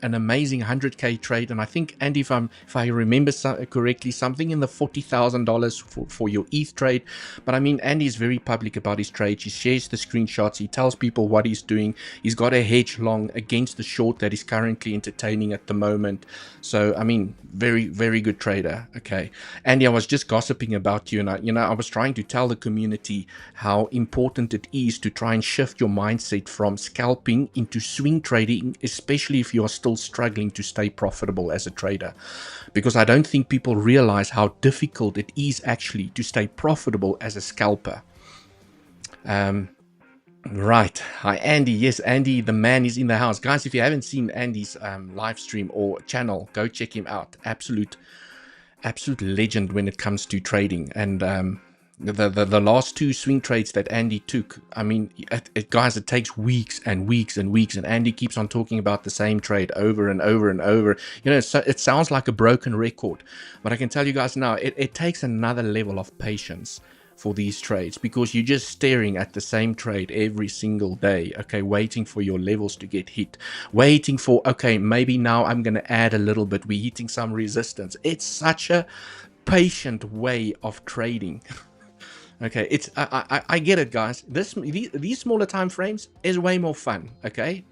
amazing 100K trade. And I think, Andy, if I remember correctly, something in the $40,000 for your ETH trade. But I mean, Andy is very public about his trades. He shares the screenshots. He tells people what he's doing. He's got a hedge long against the short that he's currently entertaining at the moment. So, I mean, very, very good trader. Okay. Andy, I was just gossiping about you. And I was trying to tell the community how important it is to try and shift your mindset from scalping into swing trading, especially if you are still struggling to stay profitable as a trader. Because I don't think people realize how difficult it is actually to stay profitable as a scalper. Right. Hi, Andy. Yes, Andy, the man is in the house. Guys, if you haven't seen Andy's live stream or channel, go check him out. Absolute legend when it comes to trading. And the last 2 swing trades that Andy took, I mean, guys, it takes weeks and weeks and weeks, and Andy keeps on talking about the same trade over and over and over. You know, so it sounds like a broken record, but I can tell you guys now, it takes another level of patience for these trades, because you're just staring at the same trade every single day, okay, waiting for your levels to get hit, waiting for, okay, maybe now I'm going to add a little bit, we're hitting some resistance. It's such a patient way of trading. Okay, it's I get it, guys. These smaller time frames is way more fun. Okay,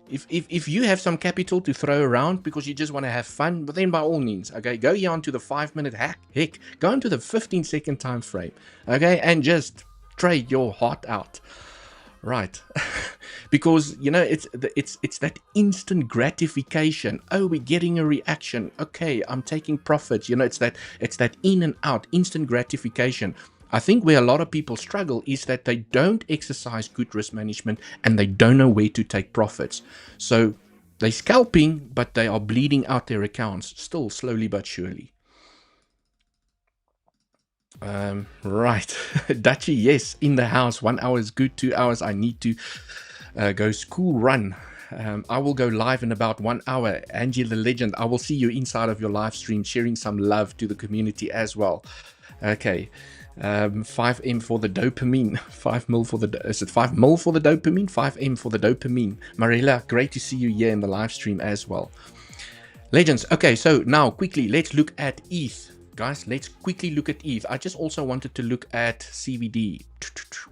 if you have some capital to throw around because you just want to have fun, but then by all means, okay, go here onto the 5-minute heck, go into the 15-second time frame, okay, and just trade your heart out, right? Because you know it's that instant gratification. Oh, we're getting a reaction. Okay, I'm taking profit. You know, it's that in and out instant gratification. I think where a lot of people struggle is that they don't exercise good risk management and they don't know where to take profits. So they're scalping, but they are bleeding out their accounts still slowly but surely. Right. Dutchy, yes, in the house. 1 hour is good. 2 hours, I need to go school run. I will go live in about 1 hour. Angie the legend, I will see you inside of your live stream, sharing some love to the community as well. Okay. 5M for the dopamine, 5 mil for the, is it 5 mil for the dopamine, 5M for the dopamine. Marilla, great to see you here in the live stream as well. Legends. Okay, so now quickly, let's look at ETH. Guys, let's quickly look at ETH. I just also wanted to look at CVD.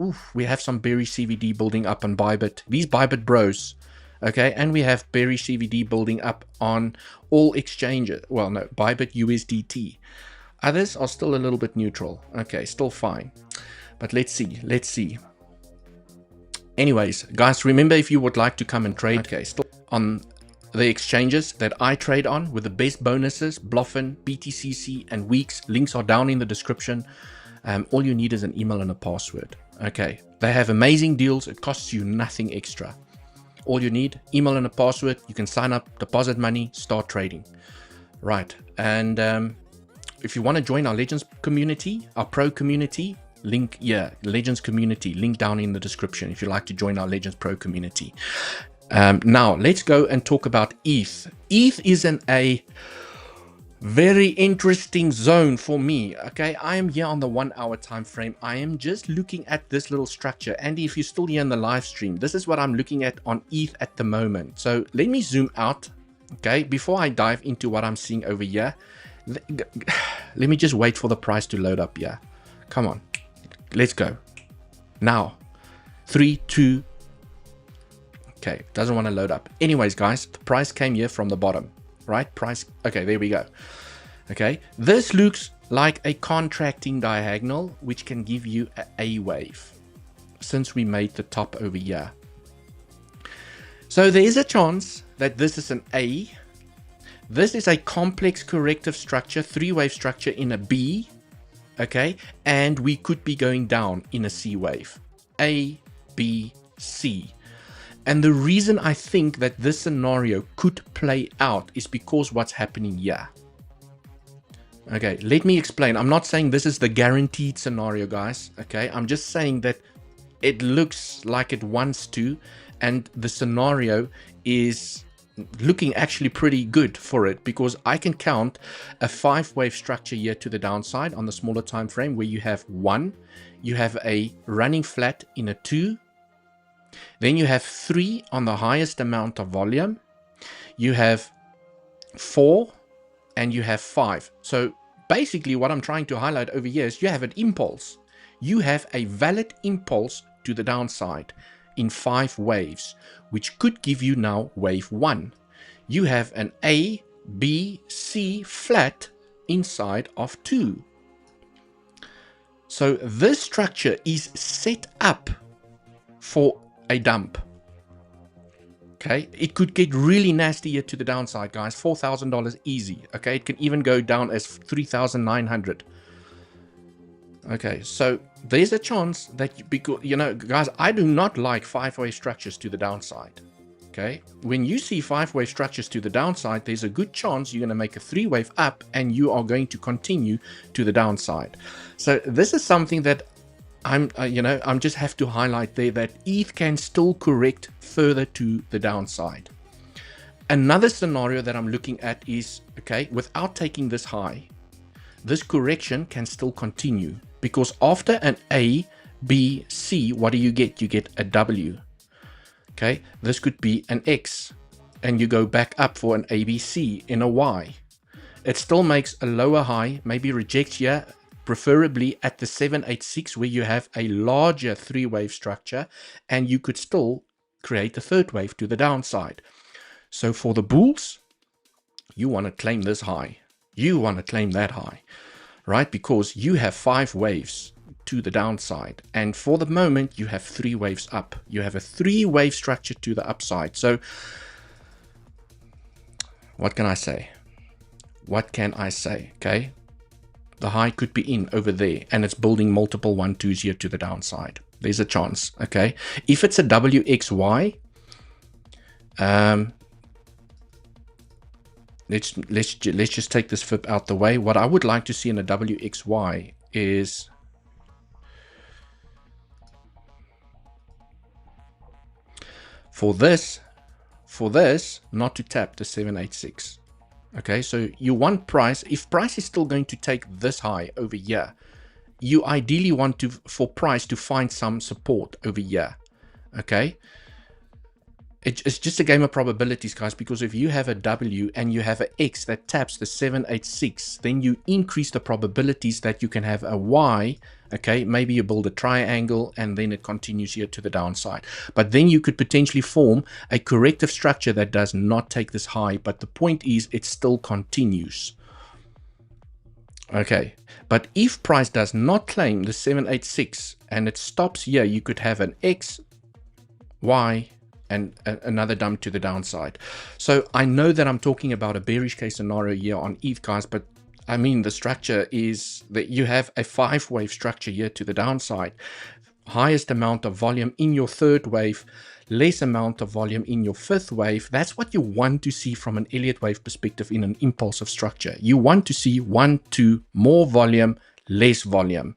Oof, we have some bearish CVD building up on Bybit. These Bybit bros. Okay, and we have bearish CVD building up on all exchanges. Well, no, Bybit USDT. Others are still a little bit neutral. Okay, still fine. But let's see. Anyways, guys, remember if you would like to come and trade, okay, still on the exchanges that I trade on with the best bonuses, Bluffin, BTCC, and Weeks. Links are down in the description. All you need is an email and a password. Okay, they have amazing deals. It costs you nothing extra. All you need, email and a password. You can sign up, deposit money, start trading. Right, and if you want to join our Legends community, our Pro community, link, yeah, Legends community, link down in the description if you'd like to join our Legends Pro community. Now, let's go and talk about ETH. ETH is in a very interesting zone for me. Okay, I am here on the 1 hour time frame. I am just looking at this little structure. Andy, if you're still here in the live stream, this is what I'm looking at on ETH at the moment. So let me zoom out, okay, before I dive into what I'm seeing over here. Let me just wait for the price to load up here. Come on, let's go now. 3, 2, Okay, doesn't want to load up. Anyways, guys, the price came here from the bottom, right? Price, okay, there we go. Okay, this looks like a contracting diagonal, which can give you an A wave, since we made the top over here. So there is a chance that this is an A. This is a complex corrective structure, three-wave structure in a B, okay? And we could be going down in a C wave. A, B, C. And the reason I think that this scenario could play out is because what's happening here. Okay, let me explain. I'm not saying this is the guaranteed scenario, guys, okay? I'm just saying that it looks like it wants to, and the scenario is looking actually pretty good for it, because I can count a 5-wave structure here to the downside on the smaller time frame, where you have 1, you have a running flat in a 2, then you have 3 on the highest amount of volume, you have 4, and you have 5. So basically what I'm trying to highlight over here is you have an impulse. You have a valid impulse to the downside in 5 waves, which could give you now wave 1. You have an A, B, C flat inside of 2. So this structure is set up for a dump. Okay, it could get really nasty here to the downside, guys. $4,000 easy. Okay, it can even go down as 3,900. Okay, so there's a chance that, because, you know, guys, I do not like 5-wave structures to the downside. Okay, when you see 5-wave structures to the downside, there's a good chance you're going to make a 3-wave up and you are going to continue to the downside. So this is something that I'm just have to highlight there, that ETH can still correct further to the downside. Another scenario that I'm looking at is, okay, without taking this high, this correction can still continue, because after an A, B, C, what do you get? You get a W. Okay, this could be an X, and you go back up for an ABC in a Y. It still makes a lower high, maybe rejects here, preferably at the 786, where you have a larger 3-wave structure, and you could still create a 3rd wave to the downside. So for the bulls, you want to claim this high. You want to claim that high, right? Because you have 5 waves to the downside, and for the moment you have 3 waves up. You have a 3-wave structure to the upside. So what can I say? What can I say? Okay, the high could be in over there, and it's building multiple 1-2s here to the downside. There's a chance. Okay, if it's a WXY, let's just take this flip out the way. What I would like to see in a WXY is for this not to tap the 786. Okay, so you want price, if price is still going to take this high over here, you ideally want to, for price to find some support over here. Okay, it's just a game of probabilities, guys, because if you have a W and you have an X that taps the 786, then you increase the probabilities that you can have a Y. Okay, maybe you build a triangle and then it continues here to the downside. But then you could potentially form a corrective structure that does not take this high, but the point is it still continues. Okay, but if price does not claim the 786 and it stops here, you could have an X, Y, and another dump to the downside. So I know that I'm talking about a bearish case scenario here on ETH, guys, but I mean, the structure is that you have a 5-wave structure here to the downside. Highest amount of volume in your 3rd wave, less amount of volume in your 5th wave. That's what you want to see from an Elliott wave perspective in an impulsive structure. You want to see 1, 2, more volume, less volume.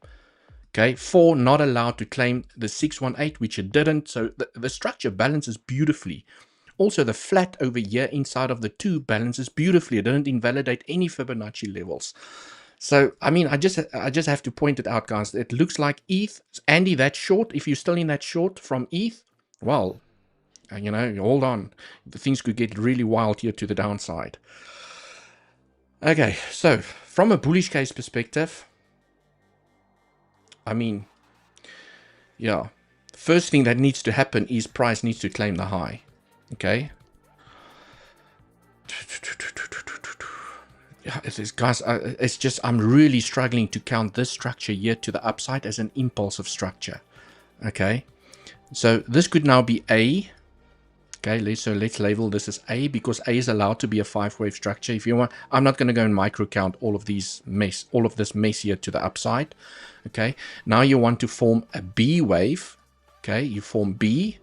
Okay, 4 not allowed to claim the 618, which it didn't. So the structure balances beautifully. Also, the flat over here inside of the 2 balances beautifully. It didn't invalidate any Fibonacci levels. So, I mean, I just have to point it out, guys. It looks like ETH, Andy, that short, if you're still in that short from ETH, well, you know, hold on. The things could get really wild here to the downside. Okay, so from a bullish case perspective, I mean, yeah, first thing that needs to happen is price needs to claim the high. Okay. Yeah, it is, guys. It's just I'm really struggling to count this structure here to the upside as an impulsive structure. Okay, so this could now be A. Okay, let's label this as A, because A is allowed to be a 5-wave structure. If you want, I'm not going to go and micro count all of this mess here to the upside. Okay, now you want to form a B wave. Okay, you form B,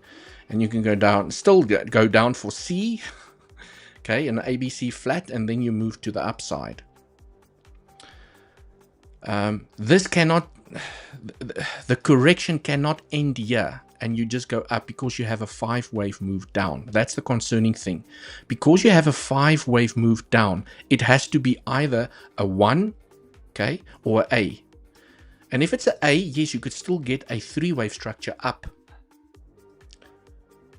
and you can go down, still go down for C. Okay, an ABC flat, and then you move to the upside. This cannot, the correction cannot end here and you just go up, because you have a 5-wave move down. That's the concerning thing. Because you have a 5-wave move down, it has to be either a 1, okay, or A. And if it's an A, yes, you could still get a 3-wave structure up.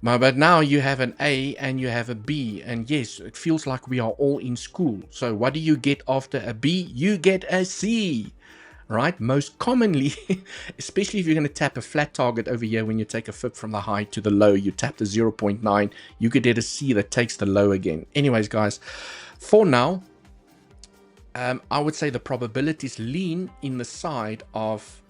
But now you have an A and you have a B, and yes, it feels like we are all in school. So what do you get after a B? You get a C, right? Most commonly, especially if you're going to tap a flat target over here, when you take a fib from the high to the low, you tap the 0.9, you could get a C that takes the low again. Anyways, guys, for now, I would say the probabilities lean in the side of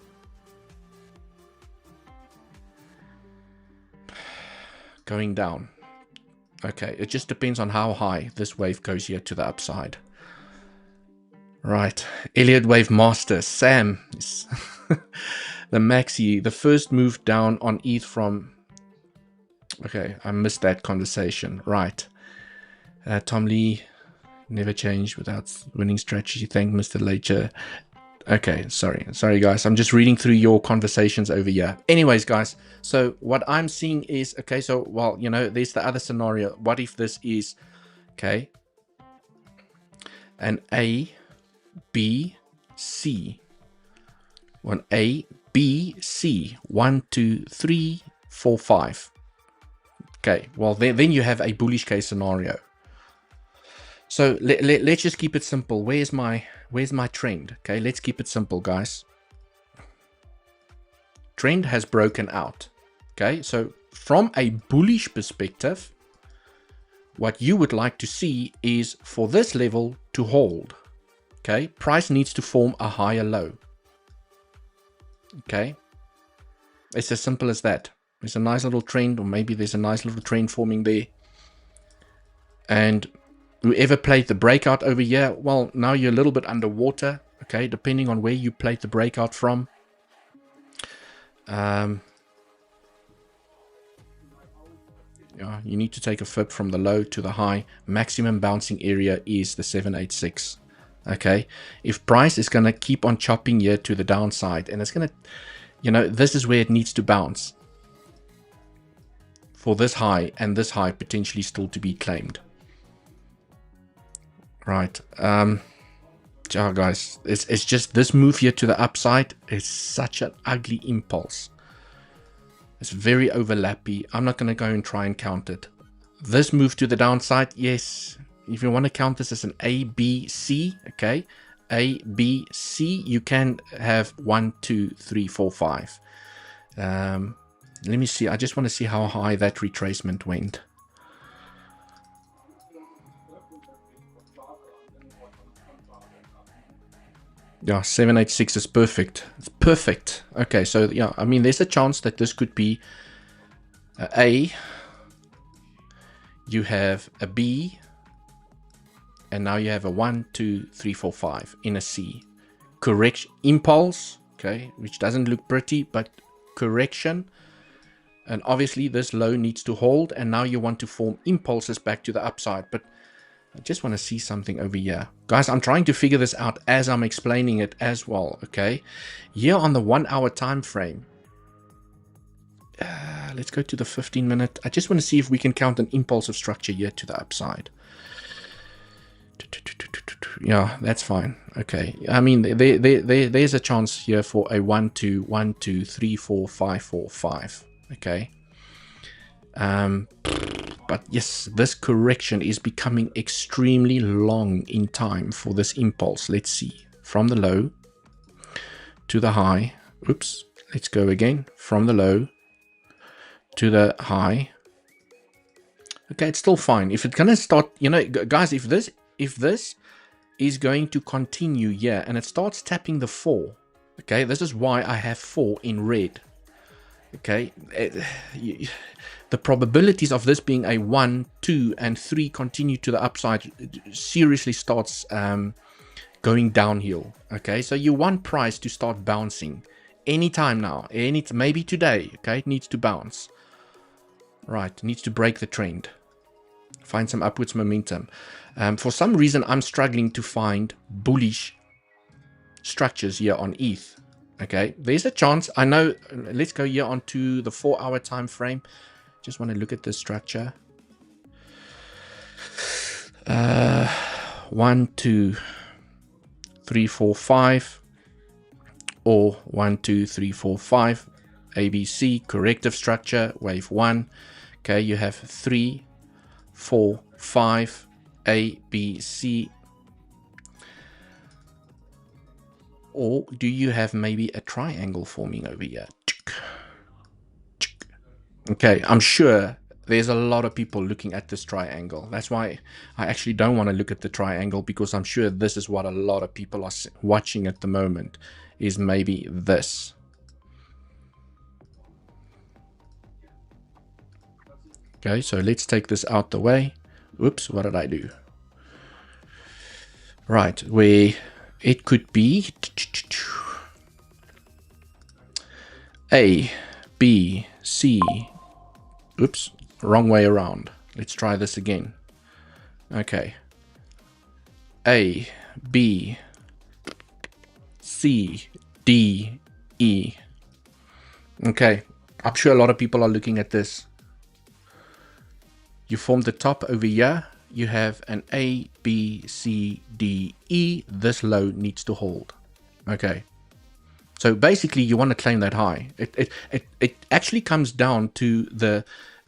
going down. Okay, it just depends on how high this wave goes here to the upside. Right, Elliott Wave Master, Sam, the Maxi, the first move down on ETH from, okay, I missed that conversation. Right, Tom Lee, never changed without winning strategy. Thank Mr. Lacher. Okay, sorry guys, I'm just reading through your conversations over here. Anyways, guys, so what I'm seeing is, okay, so, well, you know, there's the other scenario. What if this is, okay, an A, B, C, one A, B, C, 1, 2, 3, 4, 5. Okay, well, then you have a bullish case scenario. So let's just keep it simple. Where's my trend? Okay, let's keep it simple, guys. Trend has broken out. Okay, so from a bullish perspective, what you would like to see is for this level to hold. Okay, price needs to form a higher low. Okay, it's as simple as that. There's a nice little trend, or maybe there's a nice little trend forming there. And whoever played the breakout over here, well, now you're a little bit underwater, okay, depending on where you played the breakout from. Yeah, you need to take a fib from the low to the high. Maximum bouncing area is the 786. Okay, if price is going to keep on chopping here to the downside, and it's going to, you know, this is where it needs to bounce for this high, and this high potentially still to be claimed. Right, yeah, guys, it's just this move here to the upside is such an ugly impulse. It's very overlappy. I'm not going to go and try and count it. This move to the downside, yes, if you want to count this as an A, B, C, okay, A, B, C, you can have 1, 2, 3, 4, 5. Let me see. I just want to see how high that retracement went. Yeah, 786 is perfect. It's perfect. Okay, so yeah, I mean, there's a chance that this could be A. You have a B, and now you have a 1, 2, 3, 4, 5 in a C. Correction, impulse, okay, which doesn't look pretty, but correction. And obviously this low needs to hold, and now you want to form impulses back to the upside. But I just want to see something over here. Guys, I'm trying to figure this out as I'm explaining it as well, okay? Here on the 1 hour time frame, let's go to the 15-minute. I just want to see if we can count an impulsive structure here to the upside. Yeah, that's fine. Okay, I mean, there's a chance here for a 1, 2, 1, 2, 3, 4, 5, 4, 5. Okay. But yes, this correction is becoming extremely long in time for this impulse. Let's see. From the low to the high. Oops. Let's go again. From the low to the high. Okay, it's still fine. If it's gonna start, you know, guys, if this is going to continue here and it starts tapping the 4, okay, this is why I have 4 in red. Okay, the probabilities of this being a 1, 2, and 3 continue to the upside seriously starts going downhill. Okay, so you want price to start bouncing anytime now, maybe today. Okay, it needs to bounce. Right, needs to break the trend, find some upwards momentum. For some reason, I'm struggling to find bullish structures here on ETH. Okay, there's a chance. I know. Let's go here onto the 4-hour time frame. Just want to look at this structure. 1, 2, 3, 4, 5, or 1, 2, 3, 4, 5. ABC corrective structure, wave 1. Okay, you have 3, 4, 5, A, B, C. Or do you have maybe a triangle forming over here? Okay, I'm sure there's a lot of people looking at this triangle. That's why I actually don't want to look at the triangle, because I'm sure this is what a lot of people are watching at the moment, is maybe this. Okay, so let's take this out the way. Oops, what did I do? Right, where it could be A, B, C. Oops, wrong way around. Let's try this again. Okay. A, B, C, D, E. Okay, I'm sure a lot of people are looking at this. You form the top over here. You have an A, B, C, D, E. This low needs to hold. Okay. So basically, you want to claim that high. It actually comes down to the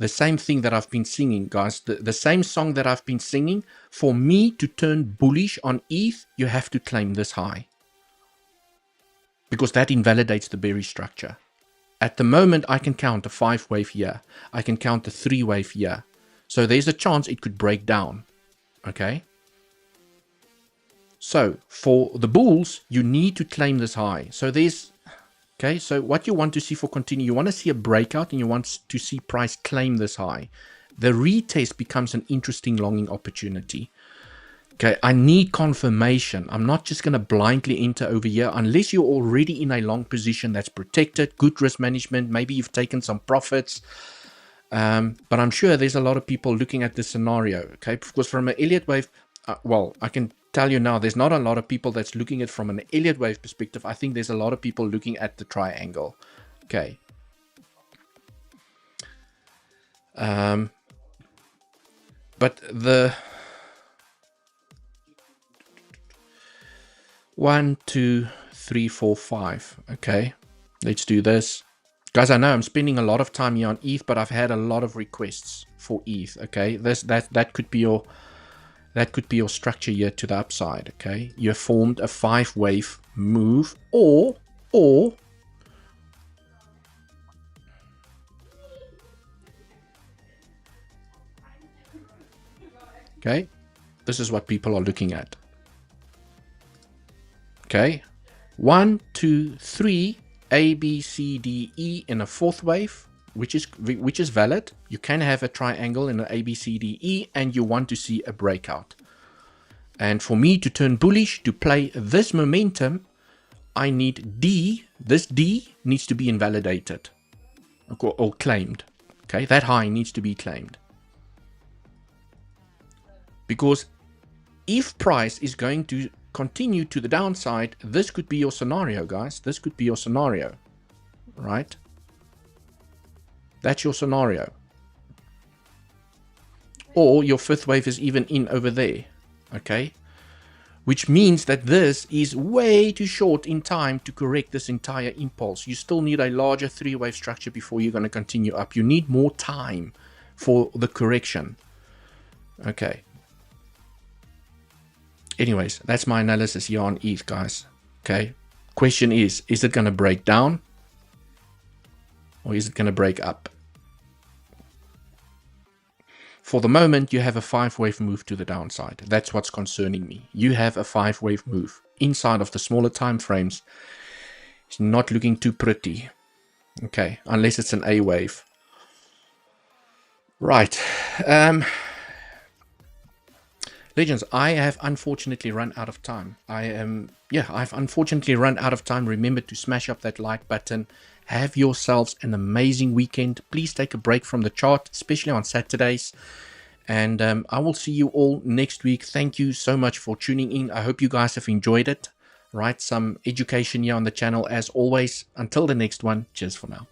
same thing that I've been singing, guys. The same song that I've been singing. For me to turn bullish on ETH, you have to claim this high, because that invalidates the bearish structure. At the moment, I can count a 5-wave here. I can count a 3-wave here. So there's a chance it could break down. Okay. So for the bulls, you need to claim this high. So there's, okay, so what you want to see for continue, you want to see a breakout and you want to see price claim this high. The retest becomes an interesting longing opportunity. Okay, I need confirmation. I'm not just going to blindly enter over here unless you're already in a long position that's protected, good risk management. Maybe you've taken some profits. But I'm sure there's a lot of people looking at this scenario. Okay, because from an Elliott wave, well, I can tell you now, there's not a lot of people that's looking at it from an Elliott wave perspective. I think there's a lot of people looking at the triangle. Okay. But the 1, 2, 3, 4, 5. Okay, let's do this. Guys, I know I'm spending a lot of time here on ETH, but I've had a lot of requests for ETH. Okay, that could be your structure here to the upside. Okay, you have formed a 5-wave move, or okay, this is what people are looking at. Okay, 1, 2, 3. A, B, C, D, E in a 4th wave, which is valid. You can have a triangle in an A, B, C, D, E, and you want to see a breakout. And for me to turn bullish, to play this momentum, I need D. This D needs to be invalidated or claimed. Okay, that high needs to be claimed. Because if price is going to continue to the downside, this could be your scenario, guys. This could be your scenario, right? That's your scenario. Or your 5th wave is even in over there, okay? Which means that this is way too short in time to correct this entire impulse. You still need a larger 3-wave structure before you're going to continue up. You need more time for the correction. Okay. Anyways, that's my analysis here on ETH, guys. Okay. Question is it going to break down or is it going to break up? For the moment, you have a 5-wave move to the downside. That's what's concerning me. You have a 5-wave move inside of the smaller time frames. It's not looking too pretty. Okay, unless it's an A wave. Right. Legends, I have unfortunately run out of time. I've unfortunately run out of time. Remember to smash up that like button. Have yourselves an amazing weekend. Please take a break from the chart, especially on Saturdays. And I will see you all next week. Thank you so much for tuning in. I hope you guys have enjoyed it. Right, some education here on the channel as always. Until the next one, cheers for now.